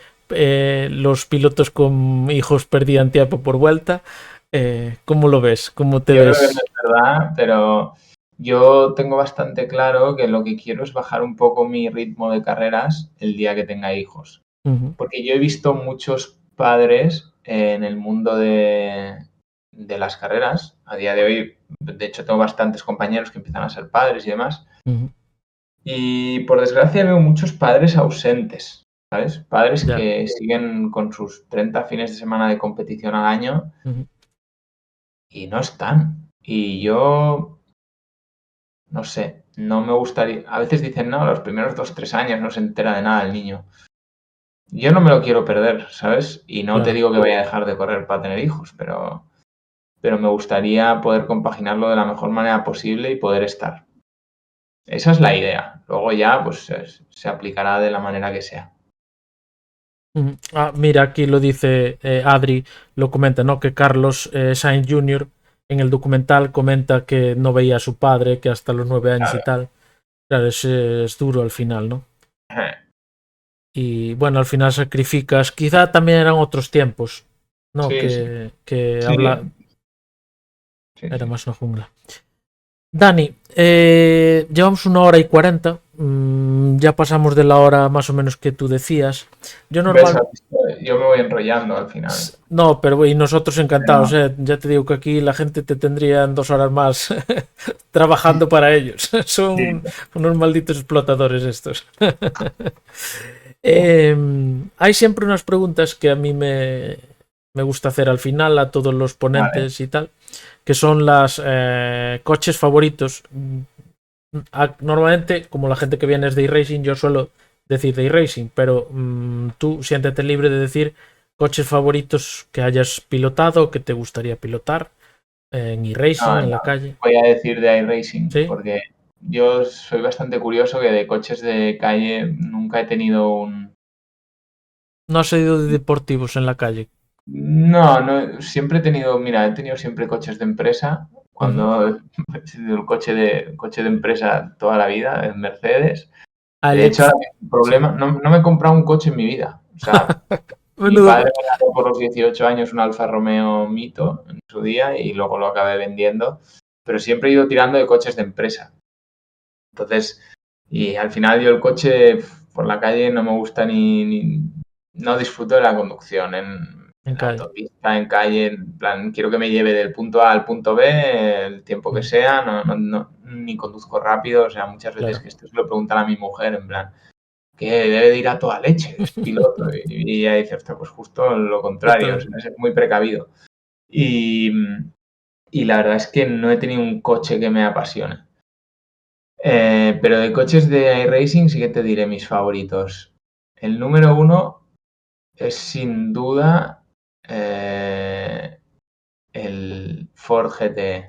los pilotos con hijos perdían tiempo por vuelta. ¿Cómo lo ves? ¿Cómo te Yo creo que no ves? es verdad, pero yo tengo bastante claro que lo que quiero es bajar un poco mi ritmo de carreras el día que tenga hijos. Ujú, Porque yo he visto muchos padres en el mundo de las carreras. A día de hoy, de hecho, tengo bastantes compañeros que empiezan a ser padres y demás. ujú, Y por desgracia veo muchos padres ausentes, ¿sabes? Padres ya, que siguen con sus 30 fines de semana de competición al año ujú, y no están. Y yo, no sé, no me gustaría. A veces dicen, no, los primeros 2, 3 años no se entera de nada el niño. Yo no me lo quiero perder, ¿sabes? Y no te claro. digo que vaya a dejar de correr para tener hijos, pero me gustaría poder compaginarlo de la mejor manera posible y poder estar. Esa es la idea. Luego ya, pues se aplicará de la manera que sea. Ujú. Ah, mira, aquí lo dice Adri, lo comenta, ¿no? Que Carlos Sainz Jr. en el documental comenta que no veía a su padre, que hasta los 9 años y Claro. tal. Claro, es duro al final, ¿no? Y bueno, al final sacrificas. Quizá también eran otros tiempos, ¿no? Sí, sí, Que sí, habla. sí, Era sí. más una jungla. Dani, llevamos 1 hora y 40. Ya pasamos de la hora más o menos que tú decías. Yo ¿Ves? normal. Yo me voy enrollando al final. No, pero y nosotros encantados, Pero, ¿eh? Ya te digo que aquí la gente te tendría en 2 horas más trabajando para ellos. sí, Son unos malditos explotadores estos. Hay siempre unas preguntas que a mí me gusta hacer al final a todos los vale. ponentes y tal, que son las coches favoritos. Normalmente, como la gente que viene es de iRacing, yo suelo decir de iRacing, pero tú siéntete libre de decir coches favoritos que hayas pilotado o que te gustaría pilotar en No, iRacing, en no, la calle. voy a decir de iRacing, ¿Sí? porque yo soy bastante curioso que de coches de calle nunca he tenido un... No has ido de deportivos en la calle. No, no, siempre he tenido, mira, he tenido siempre coches de empresa, Ujú. cuando he tenido el coche de empresa toda la vida, en Mercedes. De hecho, Alex, ahora mismo, el sí. problema, no me he comprado un coche en mi vida. O sea, mi padre Menudo. me regaló por los 18 años un Alfa Romeo Mito en su día y luego lo acabé vendiendo, pero siempre he ido tirando de coches de empresa. Entonces, y al final yo el coche por la calle no me gusta no disfruto de la conducción En en la calle. autopista, en calle, en plan, quiero que me lleve del punto A al punto B el tiempo que Ujú. sea, ni conduzco rápido, o sea, muchas veces Claro. que esto se lo preguntan a mi mujer, en plan, que debe de ir a toda leche, es piloto, y ella dice, "Hostia, pues justo lo Yo contrario, o también. sea, es muy precavido. Y, y la verdad es que no he tenido un coche que me apasione. Pero de coches de iRacing sí que te diré mis favoritos. El número uno es sin duda el Ford GTE.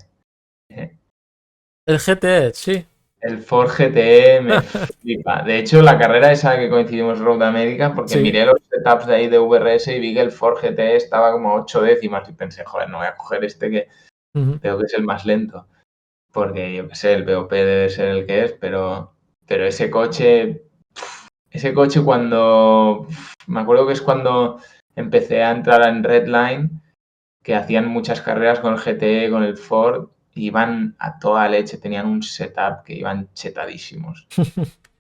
El GTE, sí. El Ford GTE me flipa. De hecho, la carrera esa que coincidimos Road America, porque Sí. miré los setups de ahí de VRS y vi que el Ford GTE estaba como a 8 décimas y pensé, joder, no voy a coger este que Ujú. veo que es el más lento. Porque yo qué sé, el BOP debe ser el que es, pero ese coche cuando, me acuerdo que es cuando empecé a entrar en Redline, que hacían muchas carreras con el GTE, con el Ford, iban a toda leche, tenían un setup que iban chetadísimos.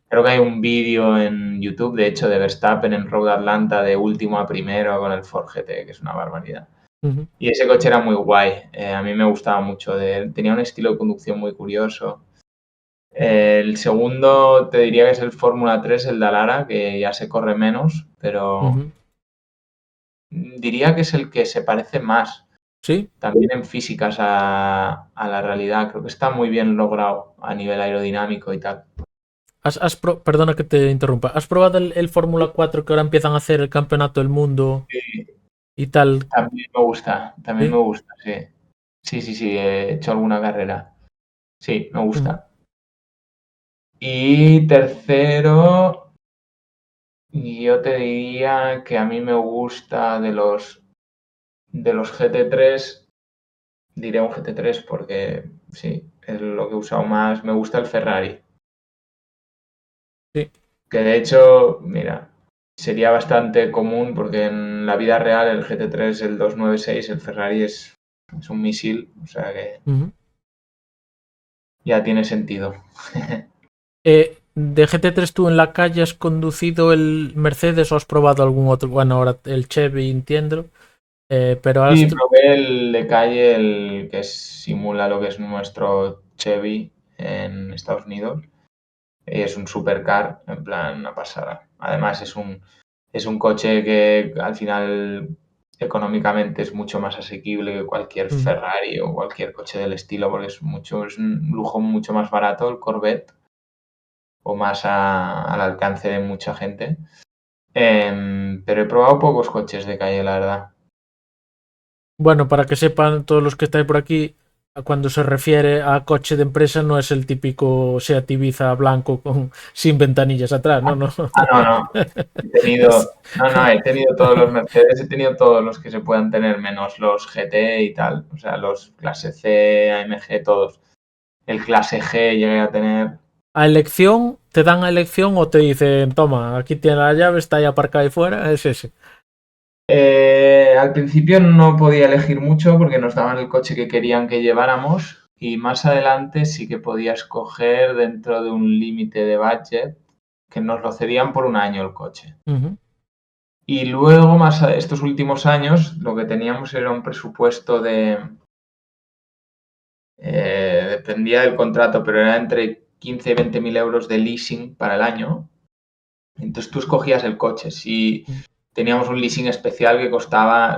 Creo que hay un vídeo en YouTube, de hecho, de Verstappen en Road Atlanta de último a primero con el Ford GT, que es una barbaridad. Ujú. Y ese coche era muy guay, a mí me gustaba mucho, tenía un estilo de conducción muy curioso. El segundo te diría que es el Fórmula 3, el Dallara, que ya se corre menos, pero Ujú. diría que es el que se parece más Sí. también en físicas a la realidad. Creo que está muy bien logrado a nivel aerodinámico y tal. Perdona que te interrumpa. ¿Has probado el Fórmula 4 que ahora empiezan a hacer el campeonato del mundo Sí, y tal? también me Sí. gusta, sí. Sí, sí, sí, he hecho alguna carrera. Sí, me Ujú. gusta. Y tercero, Y yo te diría que a mí me gusta de los GT3, diré un GT3 porque sí, es lo que he usado más. Me gusta el Ferrari. Sí. Que de hecho, mira, sería bastante común porque en la vida real el GT3, el 296, el Ferrari es un misil, o sea que ya tiene sentido. ¿De GT3 tú en la calle has conducido el Mercedes o has probado algún otro? Bueno, ahora el Chevy entiendo, pero Sí, probé el de calle, el que simula lo que es nuestro Chevy en Estados Unidos. Y es un supercar, en plan, una pasada. Además, es un coche que al final económicamente es mucho más asequible que cualquier Ferrari o cualquier coche del estilo, porque es un lujo mucho más barato el Corvette o más al alcance de mucha gente. Pero he probado pocos coches de calle, la verdad. Bueno, para que sepan todos los que estáis por aquí, cuando se refiere a coche de empresa no es el típico Seat Ibiza blanco sin ventanillas atrás, no, no. No. He tenido todos los Mercedes, he tenido todos los que se puedan tener, menos los GT y tal. O sea, los clase C, AMG, todos. El clase G llegué a tener. A elección, te dan a elección o te dicen, toma, aquí tiene la llave, está ahí aparcada ahí fuera, es ese. Al principio no podía elegir mucho porque nos daban el coche que querían que lleváramos y más adelante sí que podía escoger dentro de un límite de budget que nos lo cedían por un año el coche. Y luego, estos últimos años, lo que teníamos era un presupuesto dependía del contrato, pero era entre 15 y 20 mil euros de leasing para el año. Entonces tú escogías el coche. Si teníamos un leasing especial que costaba,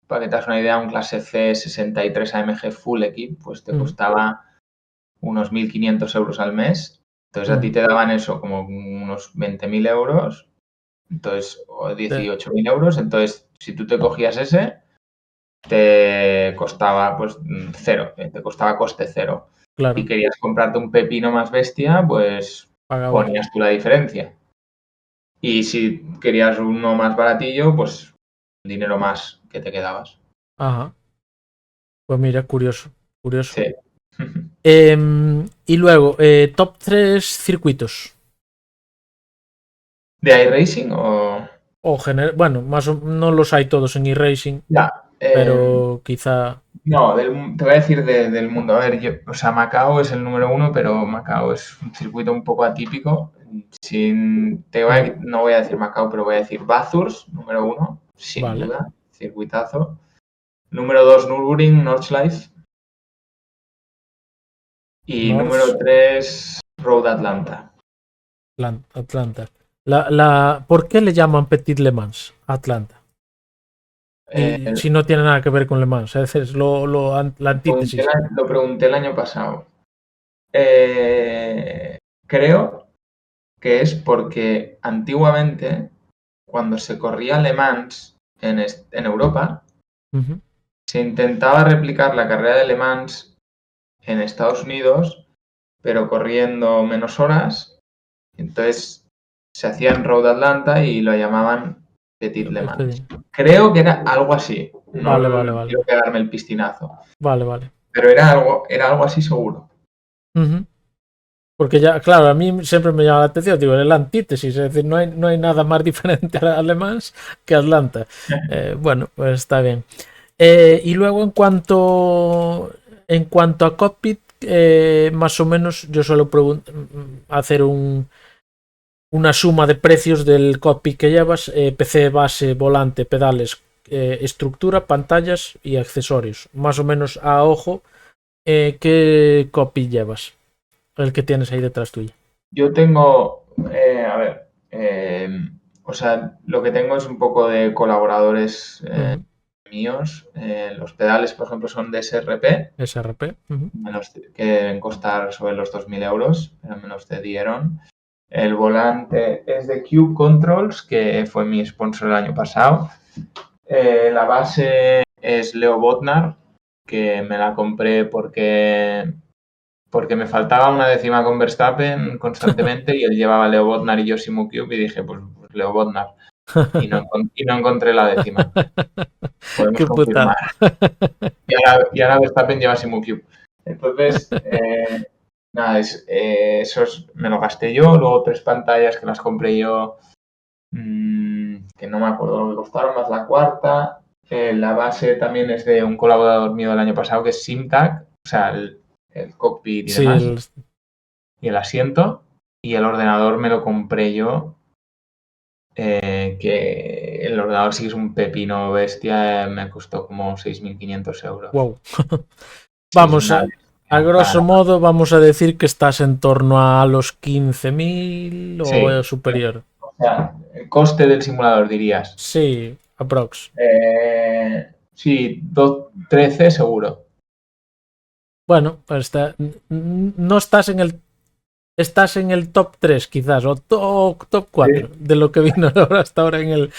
para que te hagas una idea, un clase C 63 AMG Full Equip, pues te costaba unos 1.500 euros al mes. Entonces a ti te daban eso, como unos 20.000 euros, entonces, o 18.000 euros. Entonces, si tú te cogías ese, te costaba pues cero, te costaba coste cero. Claro. Y querías comprarte un pepino más bestia, pues ponías tú la diferencia. Y si querías uno más baratillo, pues dinero más que te quedabas. Ajá. Pues mira, curioso. Sí. Y luego, top 3 circuitos. ¿De iRacing o...? Bueno, no los hay todos en iRacing, pero quizá... No, te voy a decir del mundo. A ver, Macao es el número 1, pero Macao es un circuito un poco atípico. No voy a decir Macao, pero voy a decir Bathurst, número 1, sin duda, circuitazo. Número 2, Nürburgring, Nordschleife. Y número 3, Road Atlanta. Atlanta. ¿Por qué le llaman Petit Le Mans Atlanta? Si no tiene nada que ver con Le Mans, es la antítesis. Lo pregunté el año pasado. Creo que es porque antiguamente, cuando se corría Le Mans en Europa, se intentaba replicar la carrera de Le Mans en Estados Unidos, pero corriendo menos horas. Entonces se hacía en Road Atlanta y lo llamaban Petit Le Mans. Creo que era algo así. No quiero pegarme el pistinazo. Vale. Pero era algo así seguro. Porque ya, claro, a mí siempre me llama la atención, digo, es la antítesis, es decir, no hay nada más diferente a Le Mans que Atlanta. Bueno, pues está bien. Y luego en cuanto a cockpit, más o menos yo suelo hacer una suma de precios del cockpit que llevas, PC base, volante, pedales, estructura, pantallas y accesorios. Más o menos a ojo, ¿qué cockpit llevas? El que tienes ahí detrás tuyo. Yo tengo, lo que tengo es un poco de colaboradores míos. Los pedales, por ejemplo, son de SRP. Que deben costar sobre los 2.000 euros, pero me los dieron. El volante es de Cube Controls, que fue mi sponsor el año pasado. La base es Leo Botnar, que me la compré porque me faltaba una décima con Verstappen constantemente y él llevaba Leo Botnar y Yoshimo Cube y dije, pues Leo Bodnar. Y no encontré la 10ª. Podemos Qué confirmar. putada. Y ahora Verstappen lleva Simucube. Entonces, nada, me lo gasté yo. Luego 3 pantallas que las compré yo, que no me acuerdo lo que costaron, más la cuarta. La base también es de un colaborador mío del año pasado, que es SimTag, o sea, el cockpit y Sí, demás. Y el asiento. Y el ordenador me lo compré yo. Que el ordenador sí que es un pepino bestia, me costó como 6.500 euros. wow. Sí, es Vamos, una a grosso modo vamos a decir que estás en torno a los 15.000 Sí, o superior. o sea, el coste del simulador dirías. Sí, aprox. Sí, 13 seguro. Bueno, pues no estás en el top 3 quizás, o top 4 Sí. de lo que vino hasta ahora en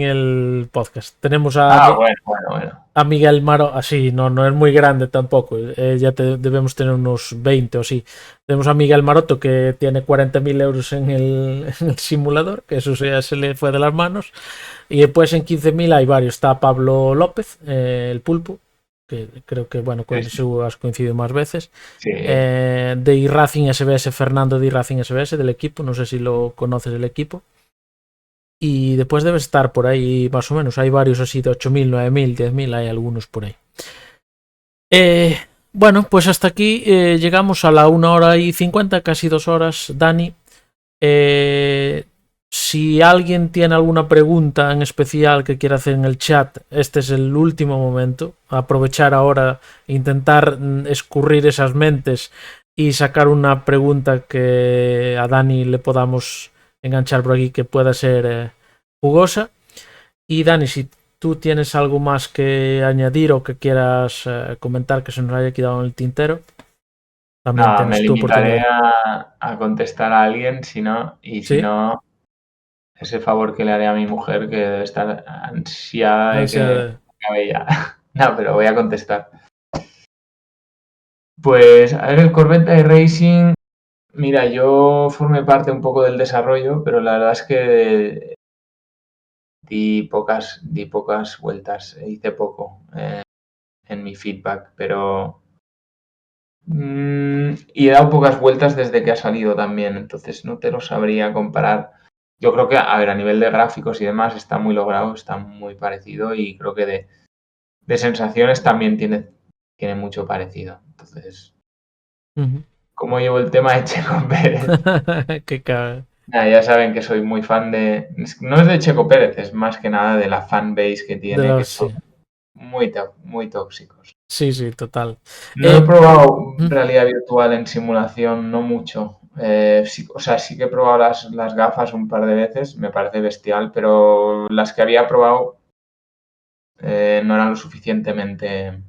el podcast. Tenemos Bueno. a Miguel Maro, así, no es muy grande tampoco, ya debemos tener unos 20 o sí. Tenemos a Miguel Maroto que tiene 40.000 euros en el simulador, que eso ya se le fue de las manos. Y después en 15.000 hay varios. Está Pablo López, el pulpo, que creo que bueno, con eso has coincidido más veces. Sí. De iRacing SBS, Fernando de iRacing SBS, del equipo, no sé si lo conoces el equipo. Y después debe estar por ahí más o menos, hay varios así de 8.000, 9.000, 10.000, hay algunos por ahí. Bueno, pues hasta aquí llegamos a la 1 hora y 50, casi 2 horas, Dani. Si alguien tiene alguna pregunta en especial que quiera hacer en el chat, este es el último momento. Aprovechar ahora, intentar escurrir esas mentes y sacar una pregunta que a Dani le podamos enganchar por aquí que pueda ser jugosa. Y Dani, si tú tienes algo más que añadir o que quieras comentar que se nos haya quedado en el tintero, también Nada, me tienes tu limitaré oportunidad. a contestar a alguien, si ¿Sí? no, ese favor que le haré a mi mujer, que debe estar ansiada de que acabe ya. No, pero voy a contestar. Pues, a ver, el Corvette iRacing, mira, yo formé parte un poco del desarrollo, pero la verdad es que di pocas vueltas, hice poco en mi feedback, pero y he dado pocas vueltas desde que ha salido también, entonces no te lo sabría comparar. Yo creo que, a ver, a nivel de gráficos y demás está muy logrado, está muy parecido y creo que de sensaciones también tiene mucho parecido. Entonces, ¿cómo llevo el tema de Checo Pérez? Qué cabrón. Ya saben que soy muy fan no es de Checo Pérez, es más que nada de la fanbase que tiene, que son Sí. muy tóxicos. Sí, total. No he probado realidad virtual en simulación, no mucho. Sí que he probado las gafas un par de veces, me parece bestial, pero las que había probado no eran lo suficientemente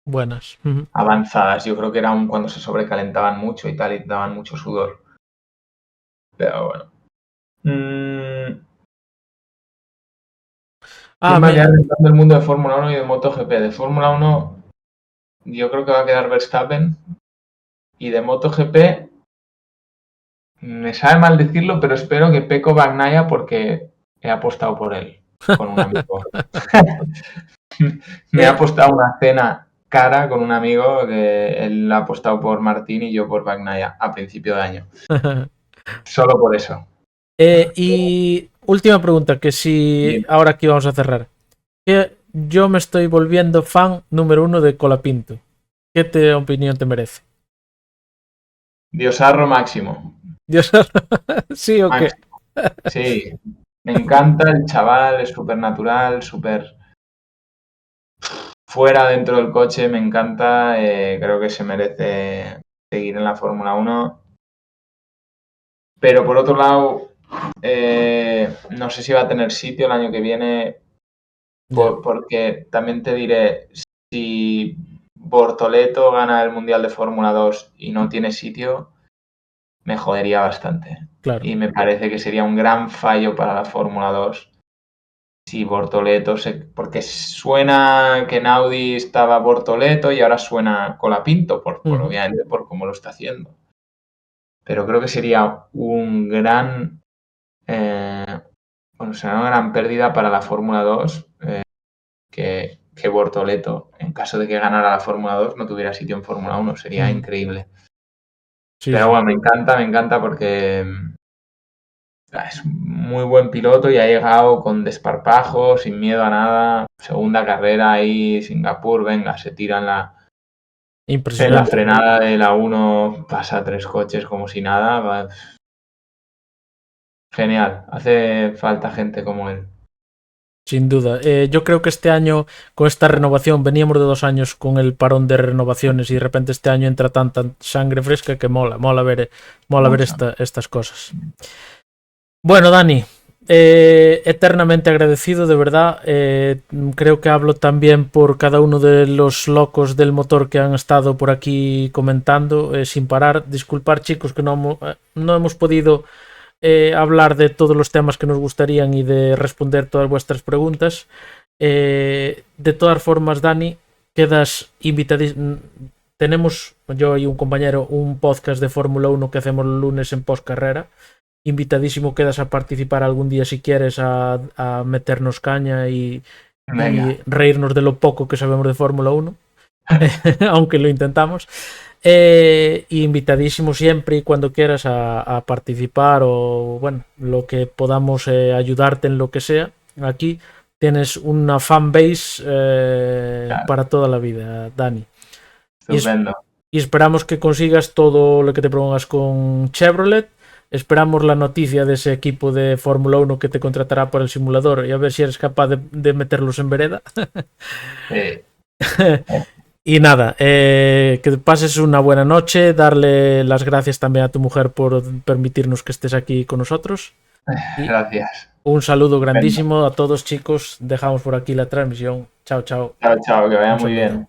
Buenas. avanzadas. Yo creo que era aún cuando se sobrecalentaban mucho y tal y daban mucho sudor. Pero bueno. ¿Quién va a quedar entrando el mundo de Fórmula 1 y de MotoGP? De Fórmula 1 yo creo que va a quedar Verstappen y de MotoGP me sabe mal decirlo, pero espero que Pecco Bagnaia porque he apostado por él con un amigo. Me ha apostado una cena cara con un amigo que él ha apostado por Martín y yo por Bagnaia a principio de año. Solo por eso. Y última pregunta, que si ahora aquí vamos a cerrar. Que yo me estoy volviendo fan número 1 de Colapinto. ¿Qué opinión te merece? Diosarro máximo. ¿Sí o qué? Sí, me encanta el chaval, es súper natural, súper fuera dentro del coche, me encanta, creo que se merece seguir en la Fórmula 1. Pero por otro lado, no sé si va a tener sitio el año que viene, porque también te diré, si Bortoleto gana el Mundial de Fórmula 2 y no tiene sitio, me jodería bastante. Claro. Y me parece que sería un gran fallo para la Fórmula 2 si Bortoleto porque suena que en Audi estaba Bortoleto y ahora suena Colapinto, obviamente por cómo lo está haciendo. Pero creo que sería un gran Bueno, será una gran pérdida para la Fórmula 2 que Bortoleto, en caso de que ganara la Fórmula 2, no tuviera sitio en Fórmula 1. Sería increíble. Sí, Pero sí. bueno, me encanta porque es muy buen piloto y ha llegado con desparpajo, sin miedo a nada. Segunda carrera ahí, Singapur, venga, se tira en la Impresionante. frenada de la 1, pasa 3 coches como si nada. Genial, hace falta gente como él. Sin duda. Yo creo que este año, con esta renovación, veníamos de 2 años con el parón de renovaciones y de repente este año entra tanta sangre fresca que mola ver estas cosas. Bueno, Dani, eternamente agradecido, de verdad. Creo que hablo también por cada uno de los locos del motor que han estado por aquí comentando sin parar. Disculpar, chicos, que no hemos podido hablar de todos los temas que nos gustarían y de responder todas vuestras preguntas. De todas formas, Dani, quedas invitadísimo. Tenemos, yo y un compañero, un podcast de Fórmula 1 que hacemos los lunes en postcarrera. Invitadísimo quedas a participar algún día si quieres a meternos caña y reírnos de lo poco que sabemos de Fórmula 1. Aunque lo intentamos. Invitadísimo siempre y cuando quieras a participar o bueno, lo que podamos ayudarte en lo que sea. Aquí tienes una fanbase claro, para toda la vida, Dani. Estupendo. Y esperamos que consigas todo lo que te propongas con Chevrolet. Esperamos la noticia de ese equipo de Fórmula 1 que te contratará por el simulador y a ver si eres capaz de meterlos en vereda. Y nada, que pases una buena noche, darle las gracias también a tu mujer por permitirnos que estés aquí con nosotros. Y gracias. Un saludo grandísimo a todos, chicos. Dejamos por aquí la transmisión. Chao, chao. Chao, chao, que vaya muy bien.